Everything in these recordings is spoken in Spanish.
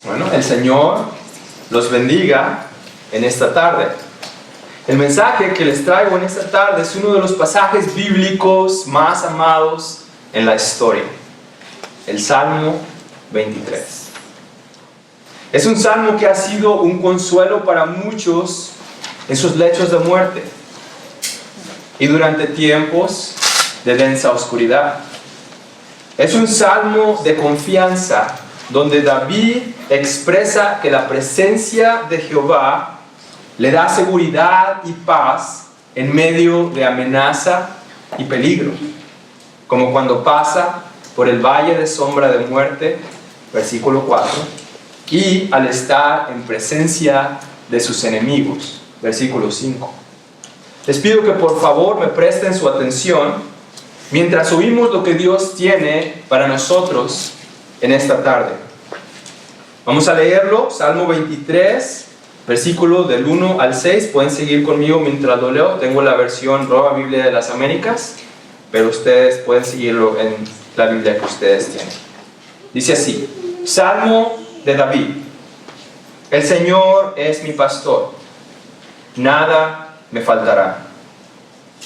Bueno, el Señor los bendiga en esta tarde. El mensaje que les traigo en esta tarde es uno de los pasajes bíblicos más amados en la historia. El Salmo 23. Es un salmo que ha sido un consuelo para muchos en sus lechos de muerte y durante tiempos de densa oscuridad. Es un salmo de confianza donde David expresa que la presencia de Jehová le da seguridad y paz en medio de amenaza y peligro, como cuando pasa por el valle de sombra de muerte, versículo 4, y al estar en presencia de sus enemigos, versículo 5. Les pido que por favor me presten su atención mientras oímos lo que Dios tiene para nosotros en esta tarde. Vamos a leerlo, Salmo 23, versículo del 1 al 6. Pueden seguir conmigo mientras lo leo. Tengo la versión Nueva Biblia de las Américas, pero ustedes pueden seguirlo en la Biblia que ustedes tienen. Dice así: Salmo de David. El Señor es mi pastor, nada me faltará.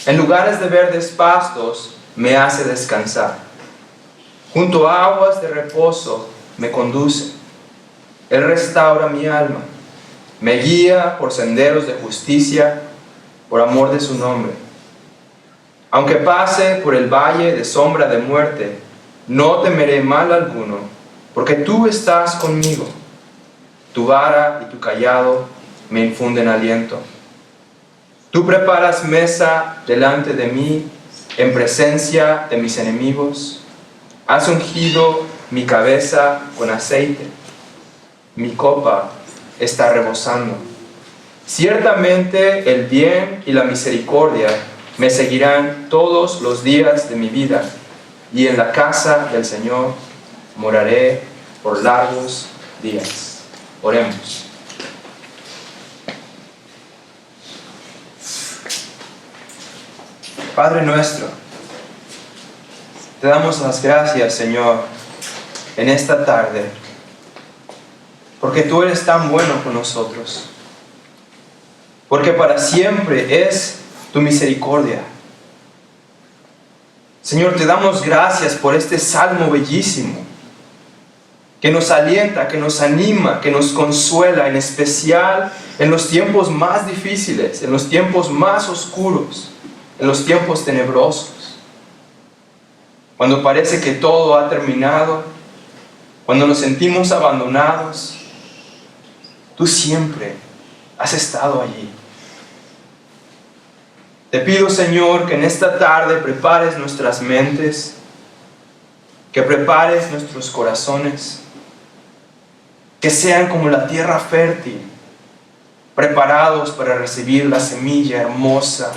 En lugares de verdes pastos me hace descansar. Junto a aguas de reposo me conduce. Él restaura mi alma. Me guía por senderos de justicia por amor de su nombre. Aunque pase por el valle de sombra de muerte, no temeré mal alguno, porque tú estás conmigo. Tu vara y tu cayado me infunden aliento. Tú preparas mesa delante de mí en presencia de mis enemigos. Has ungido mi cabeza con aceite. Mi copa está rebosando. Ciertamente el bien y la misericordia me seguirán todos los días de mi vida, y en la casa del Señor moraré por largos días. Oremos. Padre nuestro, te damos las gracias, Señor, en esta tarde, porque tú eres tan bueno con nosotros, porque para siempre es tu misericordia. Señor, te damos gracias por este salmo bellísimo, que nos alienta, que nos anima, que nos consuela, en especial en los tiempos más difíciles, en los tiempos más oscuros, en los tiempos tenebrosos, cuando parece que todo ha terminado, cuando nos sentimos abandonados. Tú siempre has estado allí. Te pido, Señor, que en esta tarde prepares nuestras mentes, que prepares nuestros corazones, que sean como la tierra fértil, preparados para recibir la semilla hermosa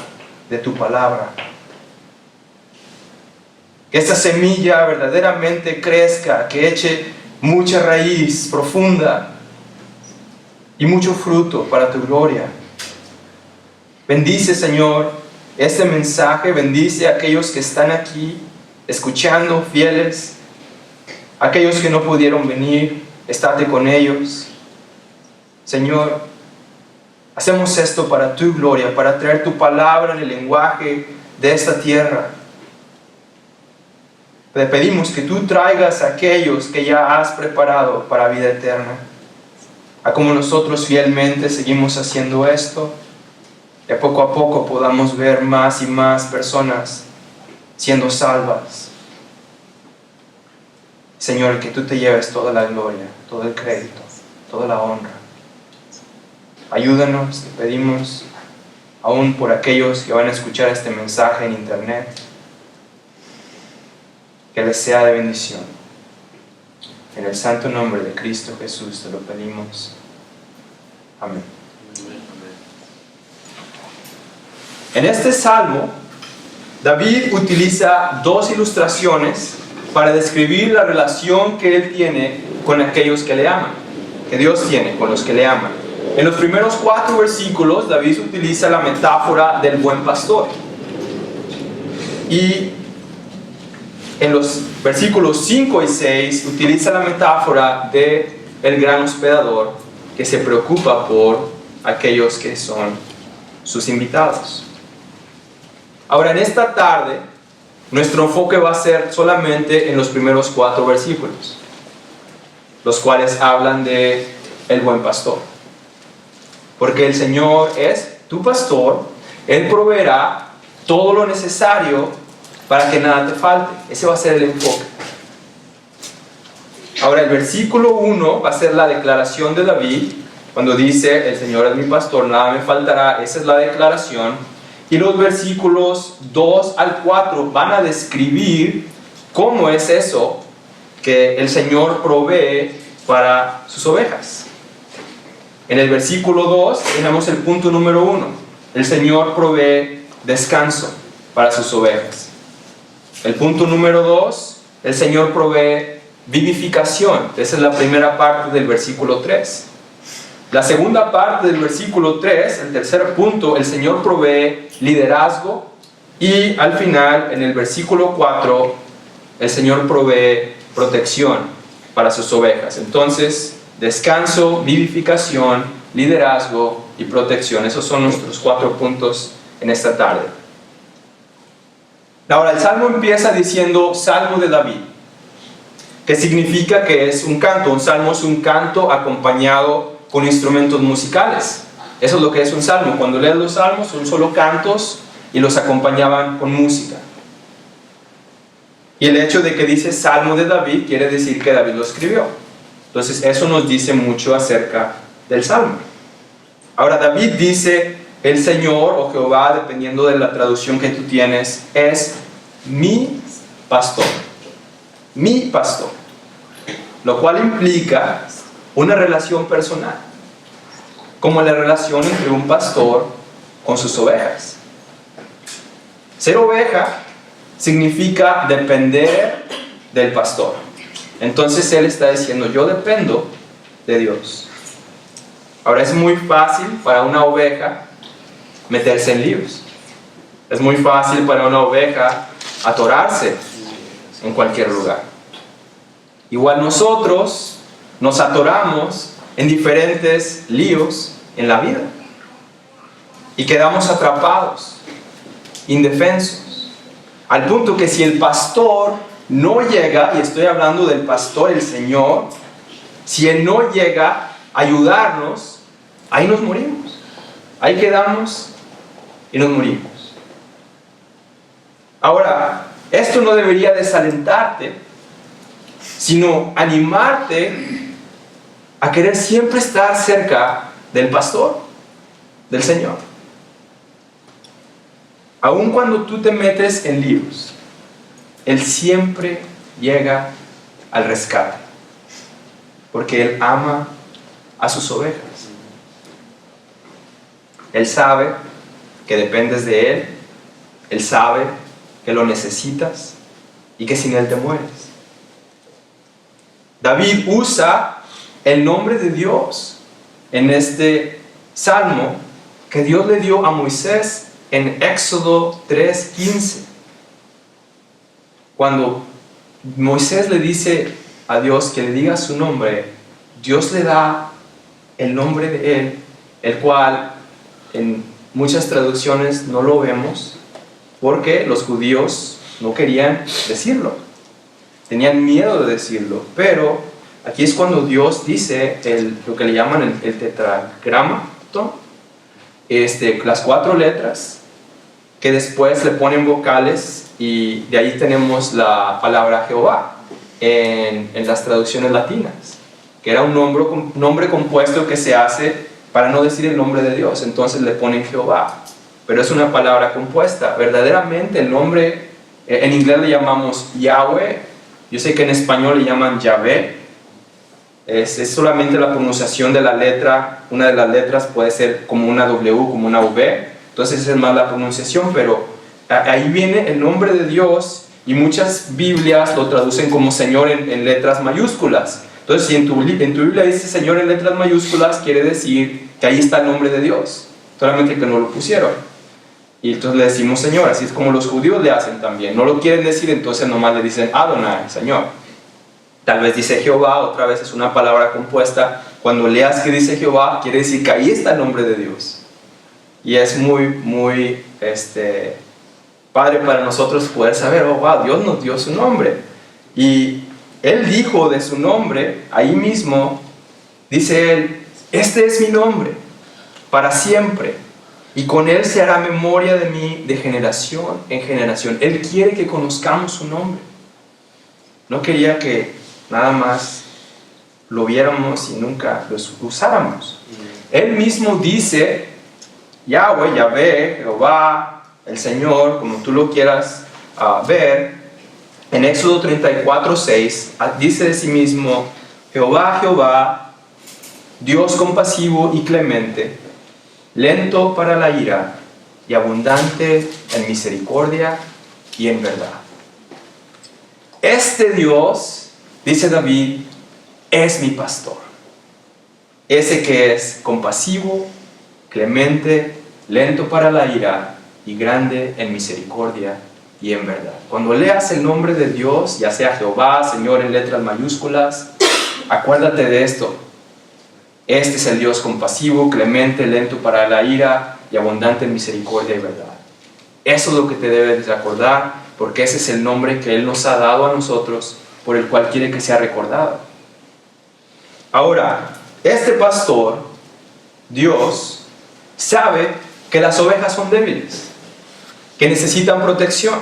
de tu palabra. Que esta semilla verdaderamente crezca, que eche mucha raíz profunda y mucho fruto para tu gloria. Bendice, Señor, este mensaje. Bendice a aquellos que están aquí escuchando, fieles. Aquellos que no pudieron venir, estate con ellos. Señor, hacemos esto para tu gloria, para traer tu palabra en el lenguaje de esta tierra. Te pedimos que tú traigas a aquellos que ya has preparado para vida eterna. A como nosotros fielmente seguimos haciendo esto, y poco a poco podamos ver más y más personas siendo salvas. Señor, que tú te lleves toda la gloria, todo el crédito, toda la honra. Ayúdanos, te pedimos, aún por aquellos que van a escuchar este mensaje en internet, que les sea de bendición. En el santo nombre de Cristo Jesús te lo pedimos. Amén. En este salmo, David utiliza dos ilustraciones para describir la relación que él tiene con aquellos que le aman, que Dios tiene con los que le aman. En los primeros 4 versículos, David utiliza la metáfora del buen pastor. Y en los versículos 5 y 6 utiliza la metáfora de el gran hospedador que se preocupa por aquellos que son sus invitados. Ahora, en esta tarde, nuestro enfoque va a ser solamente en los primeros 4 versículos, los cuales hablan de el buen pastor. Porque el Señor es tu pastor, Él proveerá todo lo necesario para que nada te falte. Ese va a ser el enfoque. Ahora, el versículo 1 va a ser la declaración de David, cuando dice, el Señor es mi pastor, nada me faltará. Esa es la declaración. Y los versículos 2 al 4 van a describir cómo es eso que el Señor provee para sus ovejas. En el versículo 2 tenemos el punto número 1. El Señor provee descanso para sus ovejas. El punto número 2, el Señor provee vivificación. Esa es la primera parte del versículo 3. La segunda parte del versículo 3, el tercer punto, el Señor provee liderazgo. Y al final, en el versículo 4, el Señor provee protección para sus ovejas. Entonces, descanso, vivificación, liderazgo y protección. Esos son nuestros 4 puntos en esta tarde. Ahora, el Salmo empieza diciendo Salmo de David, que significa que es un canto. Un salmo es un canto acompañado con instrumentos musicales. Eso es lo que es un salmo. Cuando lees los salmos son solo cantos y los acompañaban con música. Y el hecho de que dice Salmo de David quiere decir que David lo escribió. Entonces eso nos dice mucho acerca del Salmo. Ahora, David dice, el Señor o Jehová, dependiendo de la traducción que tú tienes, es mi pastor. Mi pastor. Lo cual implica una relación personal, como la relación entre un pastor con sus ovejas. Ser oveja significa depender del pastor. Entonces él está diciendo, yo dependo de Dios. Ahora, es muy fácil para una oveja meterse en líos. Es muy fácil para una oveja atorarse en cualquier lugar. Igual nosotros nos atoramos en diferentes líos en la vida y quedamos atrapados, indefensos, al punto que si el pastor no llega, y estoy hablando del pastor, el Señor, si Él no llega a ayudarnos, ahí nos morimos, ahí quedamos y nos morimos. Ahora, esto no debería desalentarte, sino animarte a querer siempre estar cerca del pastor, del Señor. Aun cuando tú te metes en líos, Él siempre llega al rescate, porque Él ama a sus ovejas. Él sabe que dependes de Él, Él sabe que lo necesitas y que sin Él te mueres. David usa el nombre de Dios en este salmo que Dios le dio a Moisés en Éxodo 3:15. Cuando Moisés le dice a Dios que le diga su nombre, Dios le da el nombre de Él, el cual en muchas traducciones no lo vemos porque los judíos no querían decirlo, tenían miedo de decirlo. Pero aquí es cuando Dios dice lo que le llaman el tetragramaton, las 4 letras que después le ponen vocales, y de ahí tenemos la palabra Jehová en las traducciones latinas, que era un nombre compuesto que se hace para no decir el nombre de Dios, entonces le ponen Jehová, pero es una palabra compuesta. Verdaderamente el nombre, en inglés le llamamos Yahweh, yo sé que en español le llaman Yahvé, es solamente la pronunciación de la letra. Una de las letras puede ser como una W, como una V, entonces es más la pronunciación, pero ahí viene el nombre de Dios, y muchas Biblias lo traducen como Señor en letras mayúsculas. Entonces, si en tu Biblia dice Señor en letras mayúsculas, quiere decir que ahí está el nombre de Dios, solamente que no lo pusieron. Y entonces le decimos Señor, así es como los judíos le hacen también. No lo quieren decir, entonces nomás le dicen Adonai, Señor. Tal vez dice Jehová, otra vez es una palabra compuesta. Cuando leas que dice Jehová, quiere decir que ahí está el nombre de Dios. Y es muy padre para nosotros poder saber, oh wow, Dios nos dio su nombre. Y Él dijo de su nombre, ahí mismo, dice Él, este es mi nombre, para siempre. Y con Él se hará memoria de mí de generación en generación. Él quiere que conozcamos su nombre. No quería que nada más lo viéramos y nunca lo usáramos. Él mismo dice, Yahweh, Yahvé, Jehová, el Señor, como tú lo quieras ver, en Éxodo 34:6, dice de sí mismo, Jehová, Jehová, Dios compasivo y clemente, lento para la ira y abundante en misericordia y en verdad. Este Dios, dice David, es mi pastor. Ese que es compasivo, clemente, lento para la ira y grande en misericordia y en verdad. Cuando leas el nombre de Dios, ya sea Jehová, Señor en letras mayúsculas, acuérdate de esto. Este es el Dios compasivo, clemente, lento para la ira y abundante en misericordia y verdad. Eso es lo que te debes de acordar, porque ese es el nombre que Él nos ha dado a nosotros, por el cual quiere que sea recordado. Ahora, este pastor, Dios, sabe que las ovejas son débiles, que necesitan protección,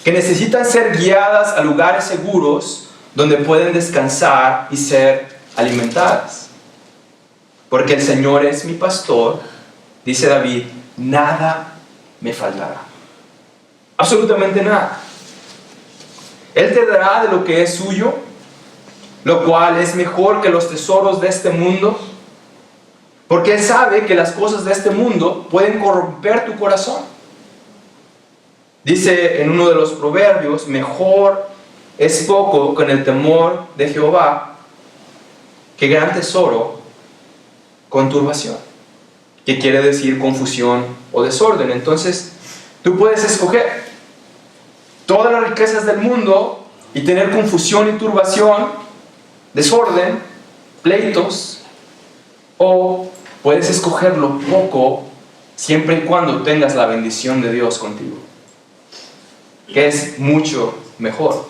que necesitan ser guiadas a lugares seguros donde pueden descansar y ser alimentadas. Porque el Señor es mi pastor, dice David, nada me faltará. Absolutamente nada. Él te dará de lo que es suyo, lo cual es mejor que los tesoros de este mundo, porque Él sabe que las cosas de este mundo pueden corromper tu corazón. Dice en uno de los proverbios, mejor es poco con el temor de Jehová que gran tesoro con turbación, que quiere decir confusión o desorden. Entonces, tú puedes escoger todas las riquezas del mundo y tener confusión y turbación, desorden, pleitos, o puedes escoger lo poco siempre y cuando tengas la bendición de Dios contigo, que es mucho mejor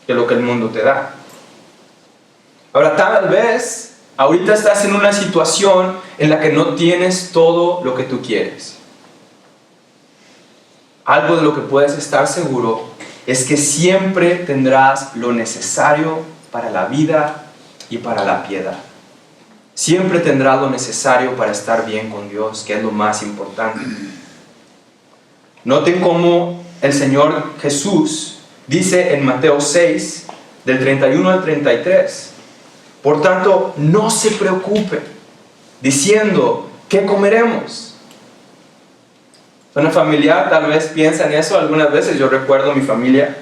que lo que el mundo te da. Ahora, tal vez ahorita estás en una situación en la que no tienes todo lo que tú quieres. Algo de lo que puedes estar seguro es que siempre tendrás lo necesario para la vida y para la piedad. Siempre tendrás lo necesario para estar bien con Dios, que es lo más importante. Noten cómo el Señor Jesús dice en Mateo 6, del 31 al 33, por tanto, no se preocupen, diciendo, ¿qué comeremos? Una familiar tal vez piensa en eso algunas veces. Yo recuerdo a mi familia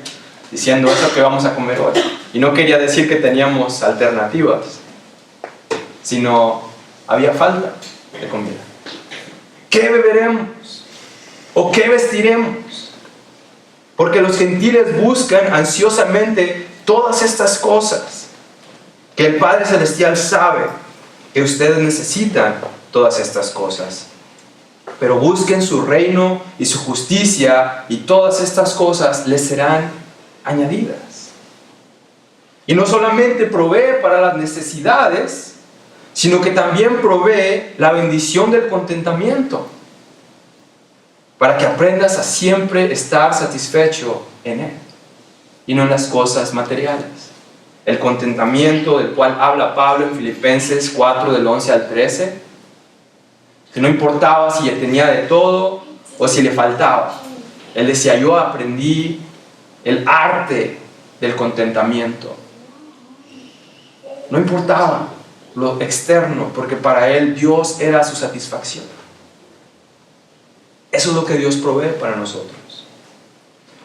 diciendo eso que vamos a comer hoy. Y no quería decir que teníamos alternativas, sino había falta de comida. ¿Qué beberemos? ¿O qué vestiremos? Porque los gentiles buscan ansiosamente todas estas cosas, que el Padre Celestial sabe que ustedes necesitan todas estas cosas. Pero busquen su reino y su justicia, y todas estas cosas les serán añadidas. Y no solamente provee para las necesidades, sino que también provee la bendición del contentamiento, para que aprendas a siempre estar satisfecho en Él y no en las cosas materiales. El contentamiento del cual habla Pablo en Filipenses 4, del 11 al 13, que no importaba si tenía de todo o si le faltaba. Él decía, yo aprendí el arte del contentamiento. No importaba lo externo, porque para él Dios era su satisfacción. Eso es lo que Dios provee para nosotros.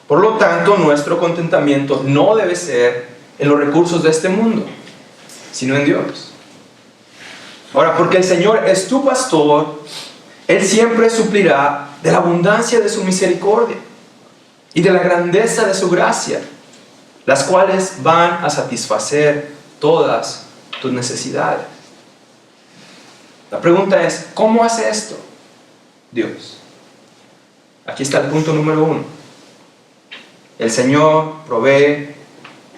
Por lo tanto, nuestro contentamiento no debe ser en los recursos de este mundo, sino en Dios. Ahora, porque el Señor es tu pastor, Él siempre suplirá de la abundancia de su misericordia y de la grandeza de su gracia. las cuales van a satisfacer todas tus necesidades. La pregunta es, ¿cómo hace esto Dios? Aquí está el punto número 1. El Señor provee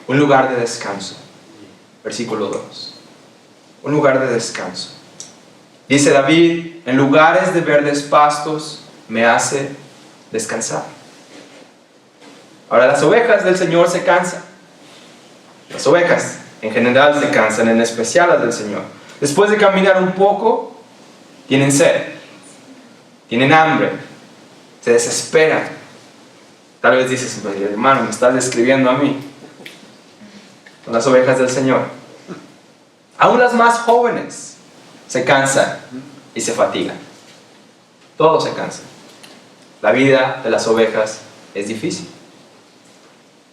un lugar de descanso. Versículo 2. Un lugar de descanso. Dice David, en lugares de verdes pastos me hace descansar. Ahora las ovejas del Señor se cansan. Las ovejas en general se cansan, en especial las del Señor. Después de caminar un poco, tienen sed, tienen hambre, se desesperan. Tal vez dices, hermano, me estás describiendo a mí. Son las ovejas del Señor. Aún las más jóvenes se cansan y se fatigan. Todos se cansan. La vida de las ovejas es difícil.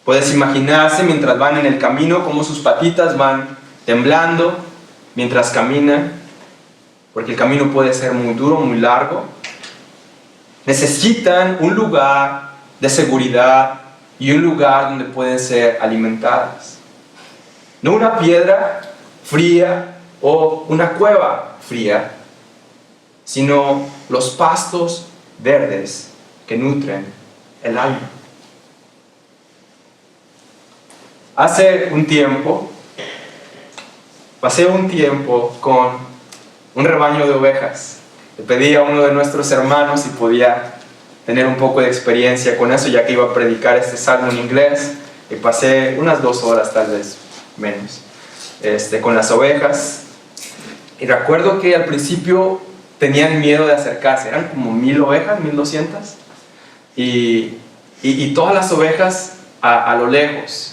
Puedes imaginarse mientras van en el camino cómo sus patitas van temblando mientras caminan, porque el camino puede ser muy duro, muy largo. Necesitan un lugar de seguridad y un lugar donde pueden ser alimentadas. No una piedra fría o una cueva fría, sino los pastos verdes que nutren el alma. Hace un tiempo, pasé un tiempo con un rebaño de ovejas. Le pedí a uno de nuestros hermanos si podía tener un poco de experiencia con eso, ya que iba a predicar este salmo en inglés. Y pasé unas 2 horas, tal vez menos, con las ovejas. Y recuerdo que al principio tenían miedo de acercarse. Eran como 1000 ovejas, 1200. Y todas las ovejas a lo lejos.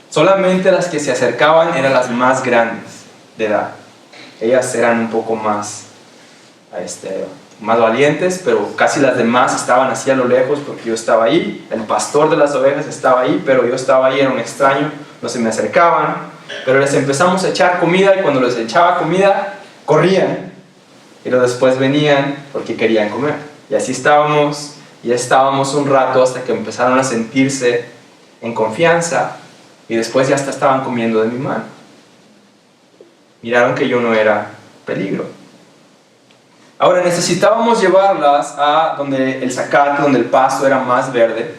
Solamente las que se acercaban eran las más grandes de edad. Ellas eran un poco más valientes, pero casi las demás estaban así a lo lejos porque yo estaba ahí. El pastor de las ovejas estaba ahí, pero yo estaba ahí, era un extraño, no se me acercaban. Pero les empezamos a echar comida y cuando les echaba comida, corrían. Y luego después venían porque querían comer. Y así estábamos un rato hasta que empezaron a sentirse en confianza. Y después ya hasta estaban comiendo de mi mano. Miraron que yo no era peligro. Ahora necesitábamos llevarlas a donde el zacate, donde el pasto era más verde.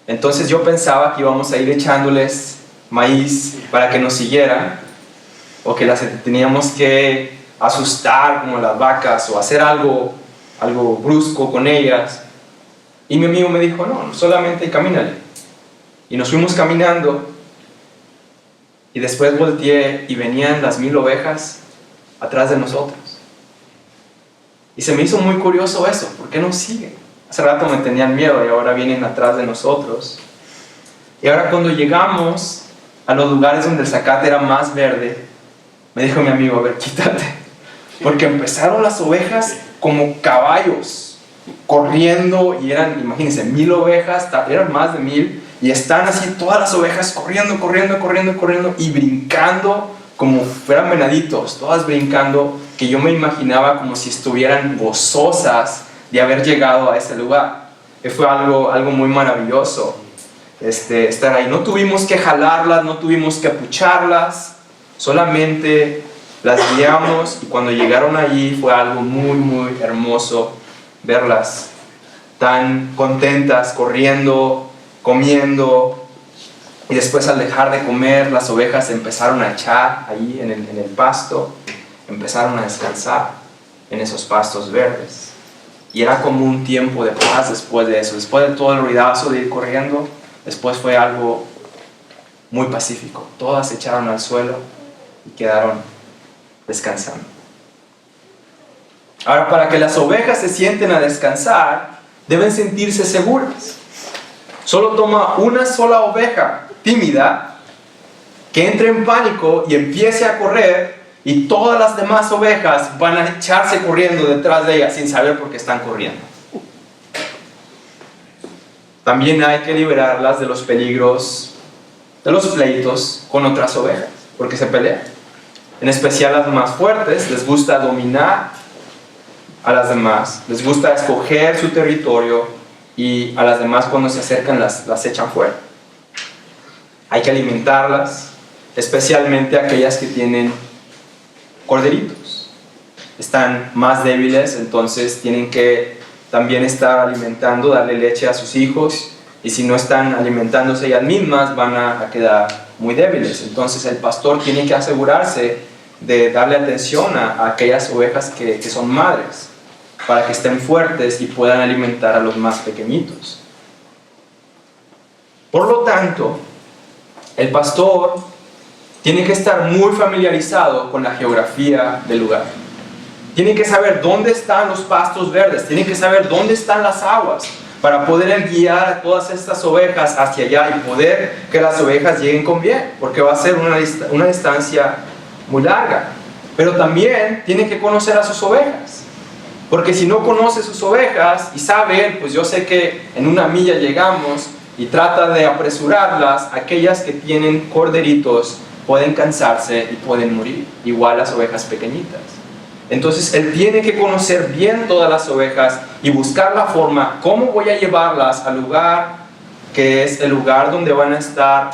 Entonces yo pensaba que íbamos a ir echándoles maíz para que nos siguieran. O que las teníamos que asustar como las vacas o hacer algo brusco con ellas. Y mi amigo me dijo, no, solamente camínale. Y nos fuimos caminando y después volteé y venían las 1000 ovejas atrás de nosotros. Y se me hizo muy curioso eso, ¿por qué nos siguen? Hace rato me tenían miedo y ahora vienen atrás de nosotros. Y ahora cuando llegamos a los lugares donde el zacate era más verde, me dijo mi amigo, a ver, quítate. Porque empezaron las ovejas como caballos, corriendo y eran, imagínense, 1000 ovejas, eran más de 1000. Y están así todas las ovejas corriendo y brincando como fueran venaditos, todas brincando, que yo me imaginaba como si estuvieran gozosas de haber llegado a ese lugar. Y fue algo muy maravilloso estar ahí. No tuvimos que jalarlas, no tuvimos que apucharlas, solamente las guiamos y cuando llegaron allí fue algo muy hermoso verlas tan contentas, corriendo, comiendo. Y después al dejar de comer, las ovejas empezaron a echar ahí en el pasto, empezaron a descansar en esos pastos verdes. Y era como un tiempo de paz después de eso. Después de todo el ruidazo de ir corriendo, después fue algo muy pacífico. Todas se echaron al suelo y quedaron descansando. Ahora, para que las ovejas se sienten a descansar, deben sentirse seguras. Solo toma una sola oveja tímida que entre en pánico y empiece a correr, y todas las demás ovejas van a echarse corriendo detrás de ella sin saber por qué están corriendo. También hay que liberarlas de los peligros, de los pleitos con otras ovejas, porque se pelean. En especial las más fuertes les gusta dominar a las demás, les gusta escoger su territorio, y a las demás cuando se acercan las echan fuera. hay que alimentarlas, especialmente aquellas que tienen corderitos. Están más débiles, entonces tienen que también estar alimentando, darle leche a sus hijos, y si no están alimentándose ellas mismas van a quedar muy débiles. Entonces el pastor tiene que asegurarse de darle atención a aquellas ovejas que son madres, para que estén fuertes y puedan alimentar a los más pequeñitos. Por lo tanto, el pastor tiene que estar muy familiarizado con la geografía del lugar. Tiene que saber dónde están los pastos verdes, tiene que saber dónde están las aguas, para poder guiar a todas estas ovejas hacia allá y poder que las ovejas lleguen con bien, porque va a ser una distancia muy larga. Pero también tiene que conocer a sus ovejas, porque si no conoce sus ovejas y sabe, pues yo sé que en una milla llegamos, y trata de apresurarlas, aquellas que tienen corderitos pueden cansarse y pueden morir, igual las ovejas pequeñitas. Entonces él tiene que conocer bien todas las ovejas y buscar la forma, cómo voy a llevarlas al lugar que es el lugar donde van a estar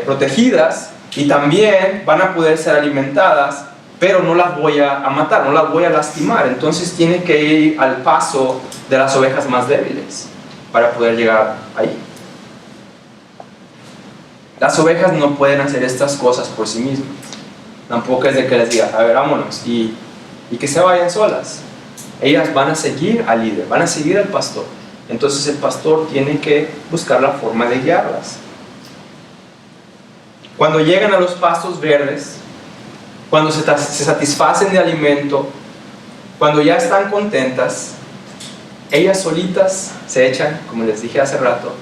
protegidas, y también van a poder ser alimentadas, pero no las voy a matar, no las voy a lastimar. Entonces tiene que ir al paso de las ovejas más débiles para poder llegar ahí. Las ovejas no pueden hacer estas cosas por sí mismas. Tampoco es de que les diga, a ver, vámonos, y que se vayan solas. Ellas van a seguir al líder, van a seguir al pastor. Entonces el pastor tiene que buscar la forma de guiarlas. Cuando llegan a los pastos verdes, cuando se satisfacen de alimento, cuando ya están contentas, ellas solitas se echan, como les dije hace rato,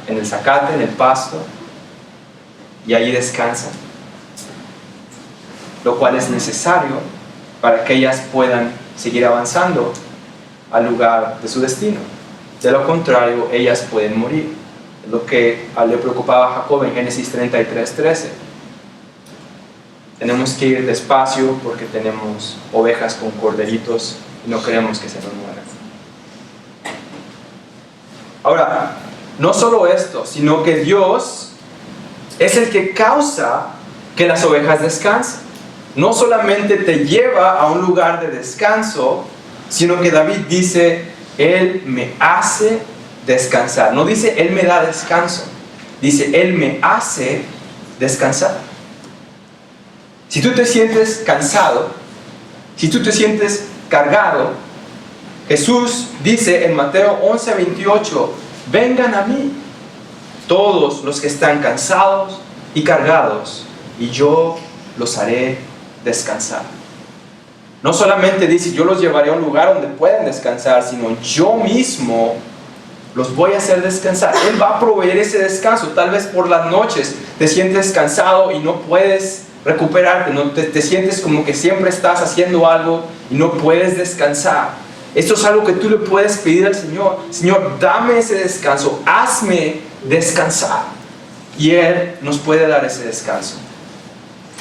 en el zacate, en el pasto, y allí descansan, lo cual es necesario para que ellas puedan seguir avanzando al lugar de su destino. De lo contrario, ellas pueden morir. Es lo que le preocupaba a Jacob en Génesis 33:13. Tenemos que ir despacio porque tenemos ovejas con corderitos y no queremos que se nos mueran. Ahora, no solo esto, sino que Dios es el que causa que las ovejas descansen. No solamente te lleva a un lugar de descanso, sino que David dice, Él me hace descansar. No dice, Él me da descanso. Dice, Él me hace descansar. Si tú te sientes cansado, si tú te sientes cargado, Jesús dice en Mateo 11:28, vengan a mí, todos los que están cansados y cargados, y yo los haré descansar. No solamente dice, yo los llevaré a un lugar donde puedan descansar, sino yo mismo los voy a hacer descansar. Él va a proveer ese descanso. Tal vez por las noches te sientes cansado y no puedes recuperarte, no te sientes como que siempre estás haciendo algo y no puedes descansar. Esto es algo que tú le puedes pedir al Señor. Señor, dame ese descanso, hazme descansar. Y Él nos puede dar ese descanso.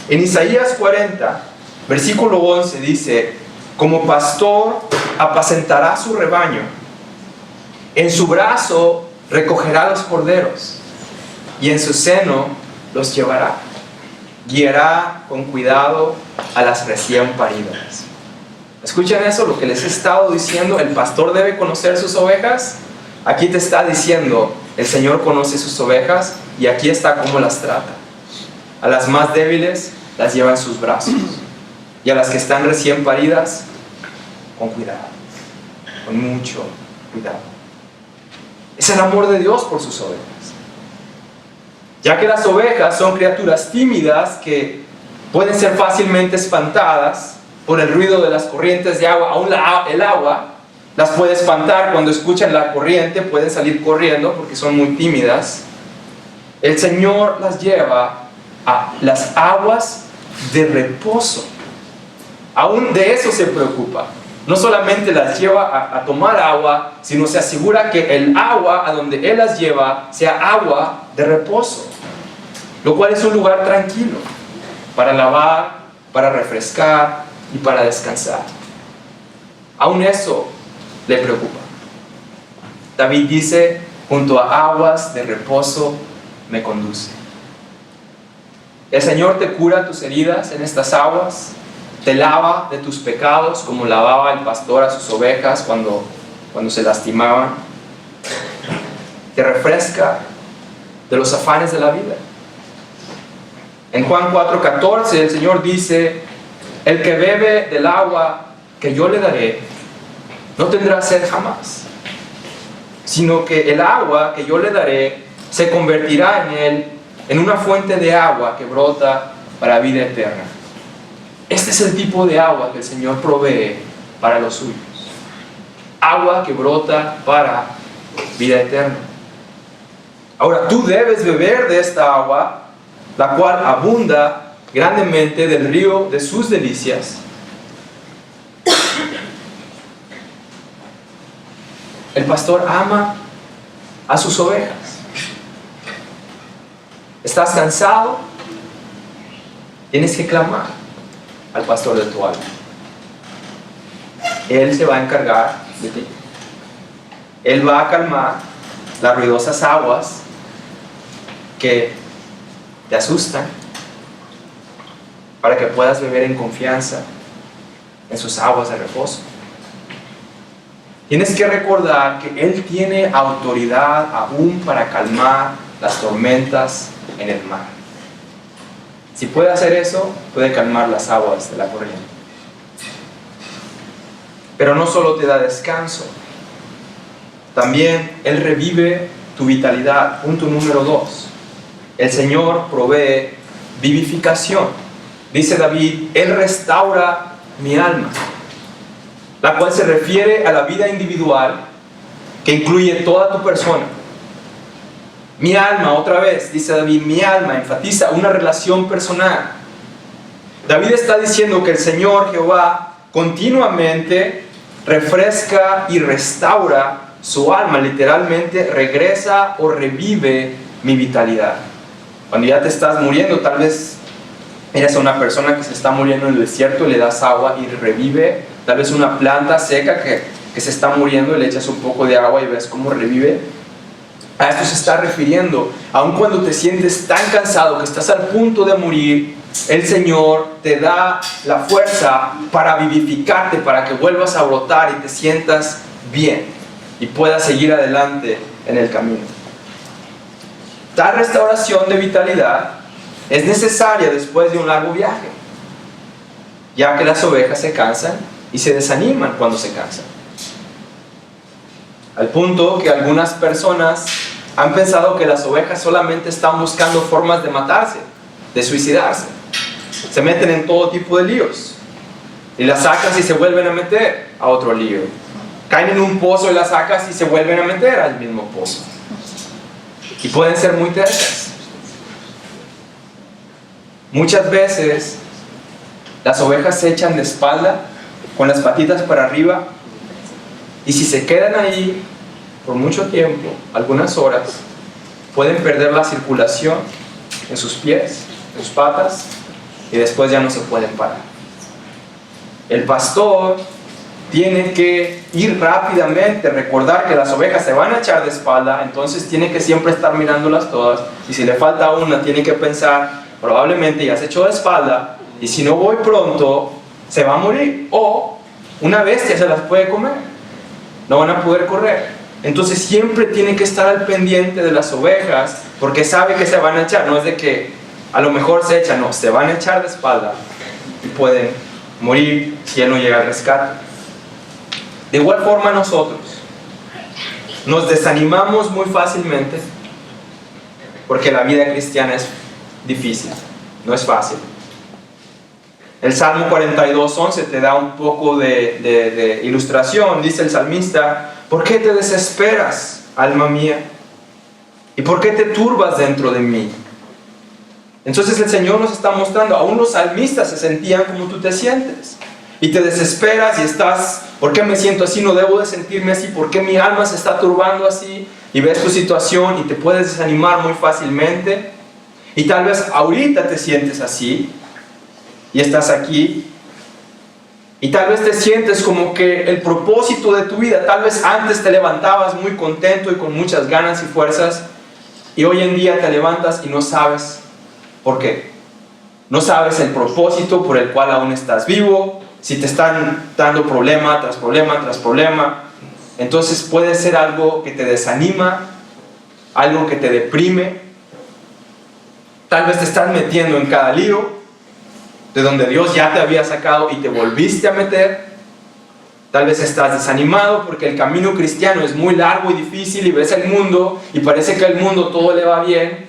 En Isaías 40, versículo 11 dice, como pastor apacentará su rebaño, en su brazo recogerá los corderos y en su seno los llevará. Guiará con cuidado a las recién paridas. ¿Escuchan eso? Lo que les he estado diciendo, el pastor debe conocer sus ovejas. Aquí te está diciendo, el Señor conoce sus ovejas y aquí está cómo las trata. A las más débiles las lleva en sus brazos y a las que están recién paridas, con cuidado, con mucho cuidado. Es el amor de Dios por sus ovejas. Ya que las ovejas son criaturas tímidas que pueden ser fácilmente espantadas por el ruido de las corrientes de agua, aún el agua las puede espantar cuando escuchan la corriente, pueden salir corriendo porque son muy tímidas. El Señor las lleva a las aguas de reposo. Aún de eso se preocupa. No solamente las lleva a tomar agua, sino se asegura que el agua a donde Él las lleva sea agua de reposo, lo cual es un lugar tranquilo para lavar, para refrescar y para descansar. Aún eso le preocupa. David dice, junto a aguas de reposo me conduce. El Señor te cura tus heridas en estas aguas, te lava de tus pecados como lavaba el pastor a sus ovejas cuando se lastimaban, te refresca de los afanes de la vida. En Juan 4:14 el Señor dice: el que bebe del agua que yo le daré no tendrá sed jamás, sino que el agua que yo le daré se convertirá en él en una fuente de agua que brota para vida eterna. Este es el tipo de agua que el Señor provee para los suyos. Agua que brota para vida eterna. Ahora tú debes beber de esta agua, la cual abunda grandemente del río de sus delicias. El pastor ama a sus ovejas. ¿Estás cansado? Tienes que clamar al pastor de tu alma. Él se va a encargar de ti. Él va a calmar las ruidosas aguas que te asustan, para que puedas beber en confianza en sus aguas de reposo. Tienes que recordar que Él tiene autoridad aún para calmar las tormentas en el mar. Si puede hacer eso, puede calmar las aguas de la corriente. Pero no solo te da descanso, también Él revive tu vitalidad. Punto número 2. El Señor provee vivificación. Dice David: Él restaura mi alma, la cual se refiere a la vida individual que incluye toda tu persona. Mi alma, otra vez, dice David, mi alma, enfatiza una relación personal. David está diciendo que el Señor Jehová continuamente refresca y restaura su alma, literalmente regresa o revive mi vitalidad. Cuando ya te estás muriendo, tal vez eres una persona que se está muriendo en el desierto y le das agua y revive. Tal vez una planta seca que se está muriendo y le echas un poco de agua y ves cómo revive. A esto se está refiriendo. Aun cuando te sientes tan cansado que estás al punto de morir, el Señor te da la fuerza para vivificarte, para que vuelvas a brotar y te sientas bien y puedas seguir adelante en el camino. Tal restauración de vitalidad es necesaria después de un largo viaje, ya que las ovejas se cansan y se desaniman cuando se cansan. Al punto que algunas personas han pensado que las ovejas solamente están buscando formas de matarse, de suicidarse. Se meten en todo tipo de líos y las sacas y se vuelven a meter a otro lío. Caen en un pozo y las sacas y se vuelven a meter al mismo pozo. Y pueden ser muy tercas. Muchas veces las ovejas se echan de espalda con las patitas para arriba, y si se quedan ahí por mucho tiempo, algunas horas, pueden perder la circulación en sus pies, en sus patas, y después ya no se pueden parar. El pastor tiene que ir rápidamente, recordar que las ovejas se van a echar de espalda, entonces tiene que siempre estar mirándolas todas, y si le falta una, tiene que pensar, probablemente ya se echó de espalda, y si no voy pronto, se va a morir, o una bestia se las puede comer, no van a poder correr. Entonces siempre tiene que estar al pendiente de las ovejas, porque sabe que se van a echar, no es de que a lo mejor se echan, no, se van a echar de espalda y pueden morir si él no llega al rescate. De igual forma nosotros nos desanimamos muy fácilmente, porque la vida cristiana es difícil, no es fácil. El Salmo 42:11 te da un poco de ilustración. Dice el salmista: ¿por qué te desesperas, alma mía? ¿Y por qué te turbas dentro de mí? Entonces el Señor nos está mostrando, aún los salmistas se sentían como tú te sientes. Y te desesperas y estás, ¿por qué me siento así? No debo de sentirme así. ¿Por qué mi alma se está turbando así? Y ves tu situación y te puedes desanimar muy fácilmente. Y tal vez ahorita te sientes así y estás aquí. Y tal vez te sientes como que el propósito de tu vida, tal vez antes te levantabas muy contento y con muchas ganas y fuerzas, Y hoy en día te levantas y no sabes por qué. No sabes el propósito por el cual aún estás vivo, si te están dando problema tras problema tras problema. Entonces puede ser algo que te desanima, algo que te deprime. Tal vez te estás metiendo en cada lío de donde Dios ya te había sacado y te volviste a meter. Tal vez estás desanimado porque el camino cristiano es muy largo y difícil y ves el mundo y parece que al mundo todo le va bien,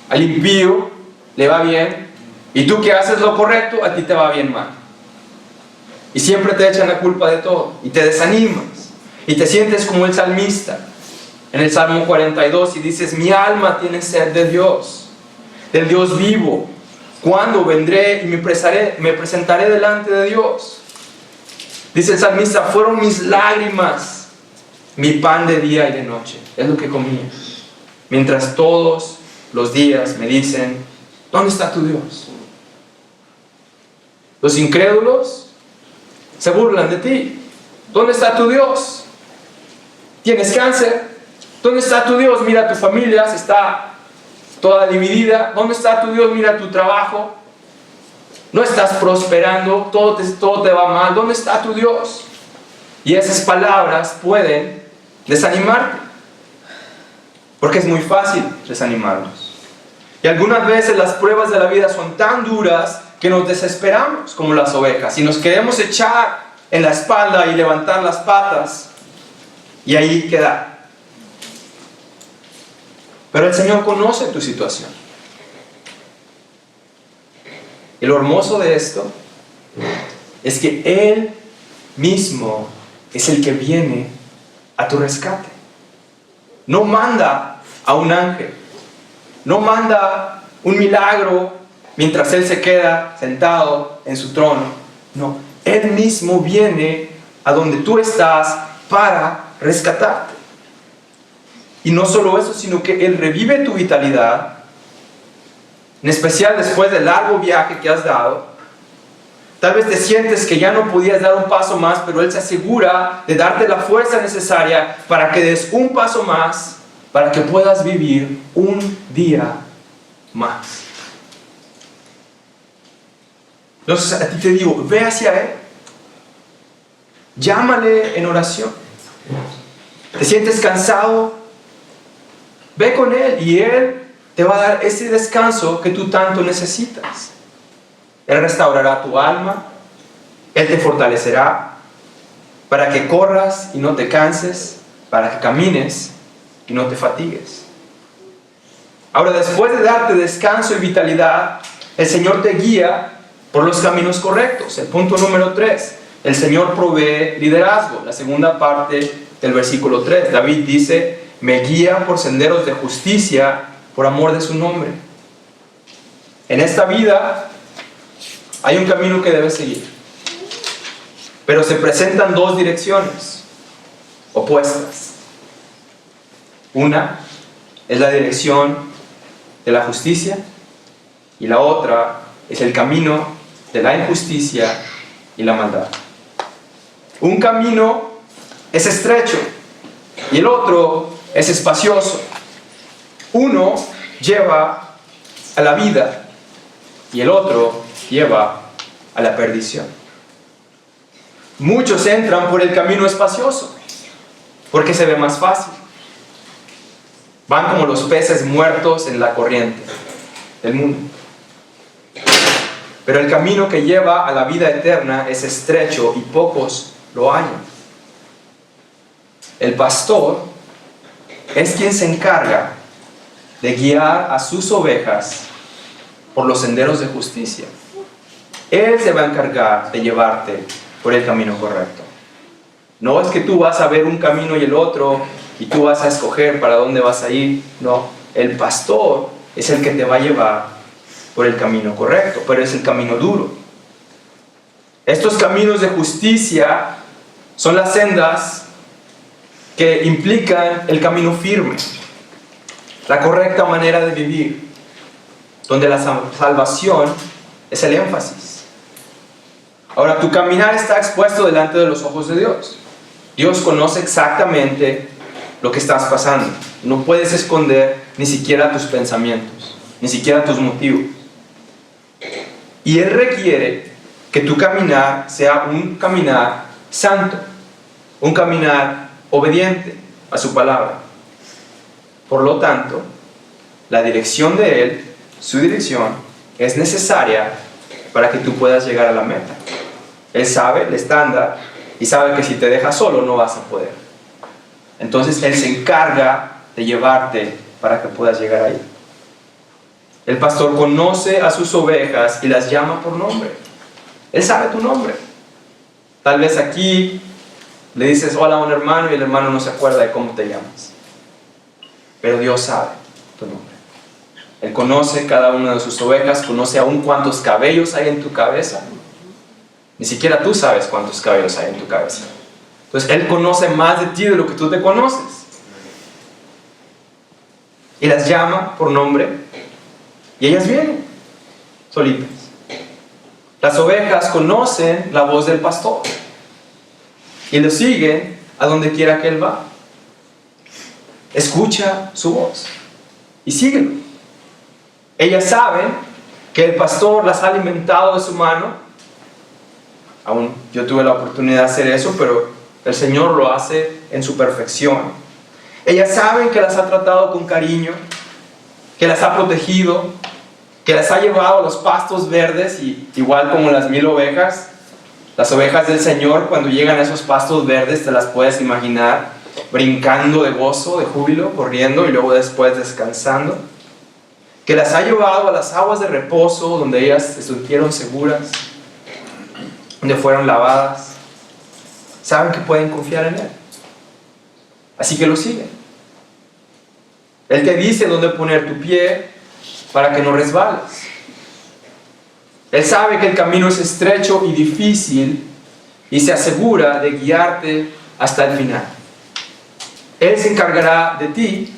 al impío le va bien, y tú que haces lo correcto, a ti te va bien mal. Y siempre te echan la culpa de todo y te desanimas y te sientes como el salmista en el Salmo 42 y dices: mi alma tiene sed de Dios, del Dios vivo. ¿Cuándo vendré y me presentaré delante de Dios? Dice el salmista: fueron mis lágrimas mi pan de día y de noche. Es lo que comía. Mientras todos los días me dicen: ¿dónde está tu Dios? Los incrédulos se burlan de ti. ¿Dónde está tu Dios? ¿Tienes cáncer? ¿Dónde está tu Dios? Mira, tu familia se está toda dividida. ¿Dónde está tu Dios? Mira tu trabajo. No estás prosperando, todo te va mal. ¿Dónde está tu Dios? Y esas palabras pueden desanimarte, porque es muy fácil desanimarnos. Y algunas veces las pruebas de la vida son tan duras que nos desesperamos como las ovejas y nos queremos echar en la espalda y levantar las patas y ahí quedar. Pero el Señor conoce tu situación. Y lo hermoso de esto es que Él mismo es el que viene a tu rescate. No manda a un ángel, no manda un milagro mientras Él se queda sentado en su trono. No, Él mismo viene a donde tú estás para rescatarte. Y no solo eso, sino que Él revive tu vitalidad, en especial después del largo viaje que has dado. Tal vez te sientes que ya no podías dar un paso más, pero Él se asegura de darte la fuerza necesaria para que des un paso más, para que puedas vivir un día más. Entonces a ti te digo, ve hacia Él. Llámale en oración. ¿Te sientes cansado? Ve con Él y Él te va a dar ese descanso que tú tanto necesitas. Él restaurará tu alma, Él te fortalecerá para que corras y no te canses, para que camines y no te fatigues. Ahora, después de darte descanso y vitalidad, el Señor te guía por los caminos correctos. El punto número 3, el Señor provee liderazgo. La segunda parte del versículo 3, David dice: me guía por senderos de justicia por amor de su nombre. En esta vida hay un camino que debes seguir, pero se presentan dos direcciones opuestas. Una es la dirección de la justicia y la otra es el camino de la injusticia y la maldad. Un camino es estrecho y el otro es espacioso. Uno lleva a la vida y el otro lleva a la perdición. Muchos entran por el camino espacioso porque se ve más fácil. Van como los peces muertos en la corriente del mundo. Pero el camino que lleva a la vida eterna es estrecho y pocos lo hallan. El pastor es quien se encarga de guiar a sus ovejas por los senderos de justicia. Él se va a encargar de llevarte por el camino correcto. No es que tú vas a ver un camino y el otro y tú vas a escoger para dónde vas a ir. No, el pastor es el que te va a llevar por el camino correcto, pero es el camino duro. Estos caminos de justicia son las sendas que implican el camino firme, la correcta manera de vivir, donde la salvación es el énfasis. Ahora, tu caminar está expuesto delante de los ojos de Dios. Dios conoce exactamente lo que estás pasando. No puedes esconder ni siquiera tus pensamientos, ni siquiera tus motivos. Y Él requiere que tu caminar sea un caminar santo, un caminar obediente a su palabra. Por lo tanto, la dirección de Él, su dirección, es necesaria para que tú puedas llegar a la meta. Él sabe el estándar y sabe que si te dejas solo no vas a poder. Entonces Él se encarga de llevarte para que puedas llegar ahí. El pastor conoce a sus ovejas y las llama por nombre. Él sabe tu nombre. Tal vez aquí le dices hola a un hermano y el hermano no se acuerda de cómo te llamas. Pero Dios sabe tu nombre. Él conoce cada una de sus ovejas, conoce aún cuántos cabellos hay en tu cabeza. Ni siquiera tú sabes cuántos cabellos hay en tu cabeza. Entonces Él conoce más de ti de lo que tú te conoces. Y las llama por nombre y ellas vienen solitas. Las ovejas conocen la voz del pastor y lo siguen a donde quiera que Él va. Escucha su voz y síguelo. Ellas saben que el pastor las ha alimentado de su mano. Aún yo tuve la oportunidad de hacer eso, pero el Señor lo hace en su perfección. Ellas saben que las ha tratado con cariño, que las ha protegido, que las ha llevado a los pastos verdes, y igual como las 1000 ovejas, las ovejas del Señor, cuando llegan a esos pastos verdes, te las puedes imaginar brincando de gozo, de júbilo, corriendo y luego después descansando. Que las ha llevado a las aguas de reposo, donde ellas se sintieron seguras, donde fueron lavadas. Saben que pueden confiar en Él. Así que lo siguen. Él te dice dónde poner tu pie para que no resbales. Él sabe que el camino es estrecho y difícil y se asegura de guiarte hasta el final. Él se encargará de ti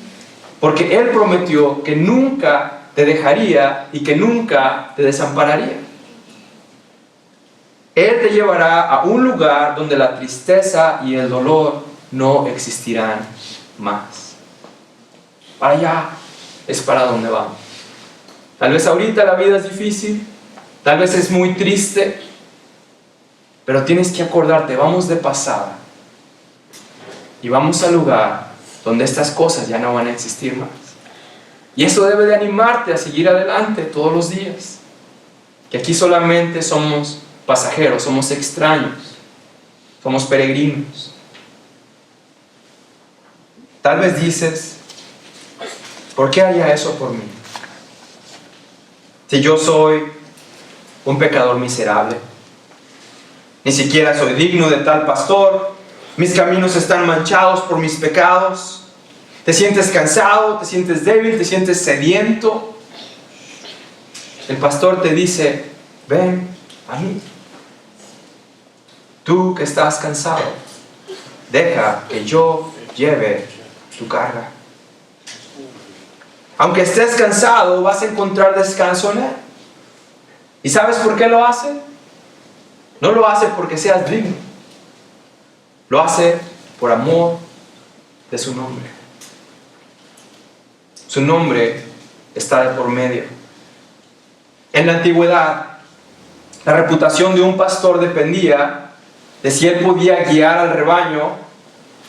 porque Él prometió que nunca te dejaría y que nunca te desampararía. Él te llevará a un lugar donde la tristeza y el dolor no existirán más. Para allá es para donde vamos. Tal vez ahorita la vida es difícil, tal vez es muy triste, pero tienes que acordarte, vamos de pasada y vamos al lugar donde estas cosas ya no van a existir más. Y eso debe de animarte a seguir adelante todos los días. Que aquí solamente somos pasajeros, somos extraños, somos peregrinos. Tal vez dices, ¿por qué haría eso por mí? Si yo soy un pecador miserable, ni siquiera soy digno de tal pastor, mis caminos están manchados por mis pecados. Te sientes cansado, te sientes débil, te sientes sediento. El pastor te dice, ven a mí. Tú que estás cansado, deja que yo lleve tu carga. Aunque estés cansado, vas a encontrar descanso en Él. ¿Y sabes por qué lo hace? No lo hace porque seas digno. Lo hace por amor de su nombre. Su nombre está de por medio. En la antigüedad, la reputación de un pastor dependía de si él podía guiar al rebaño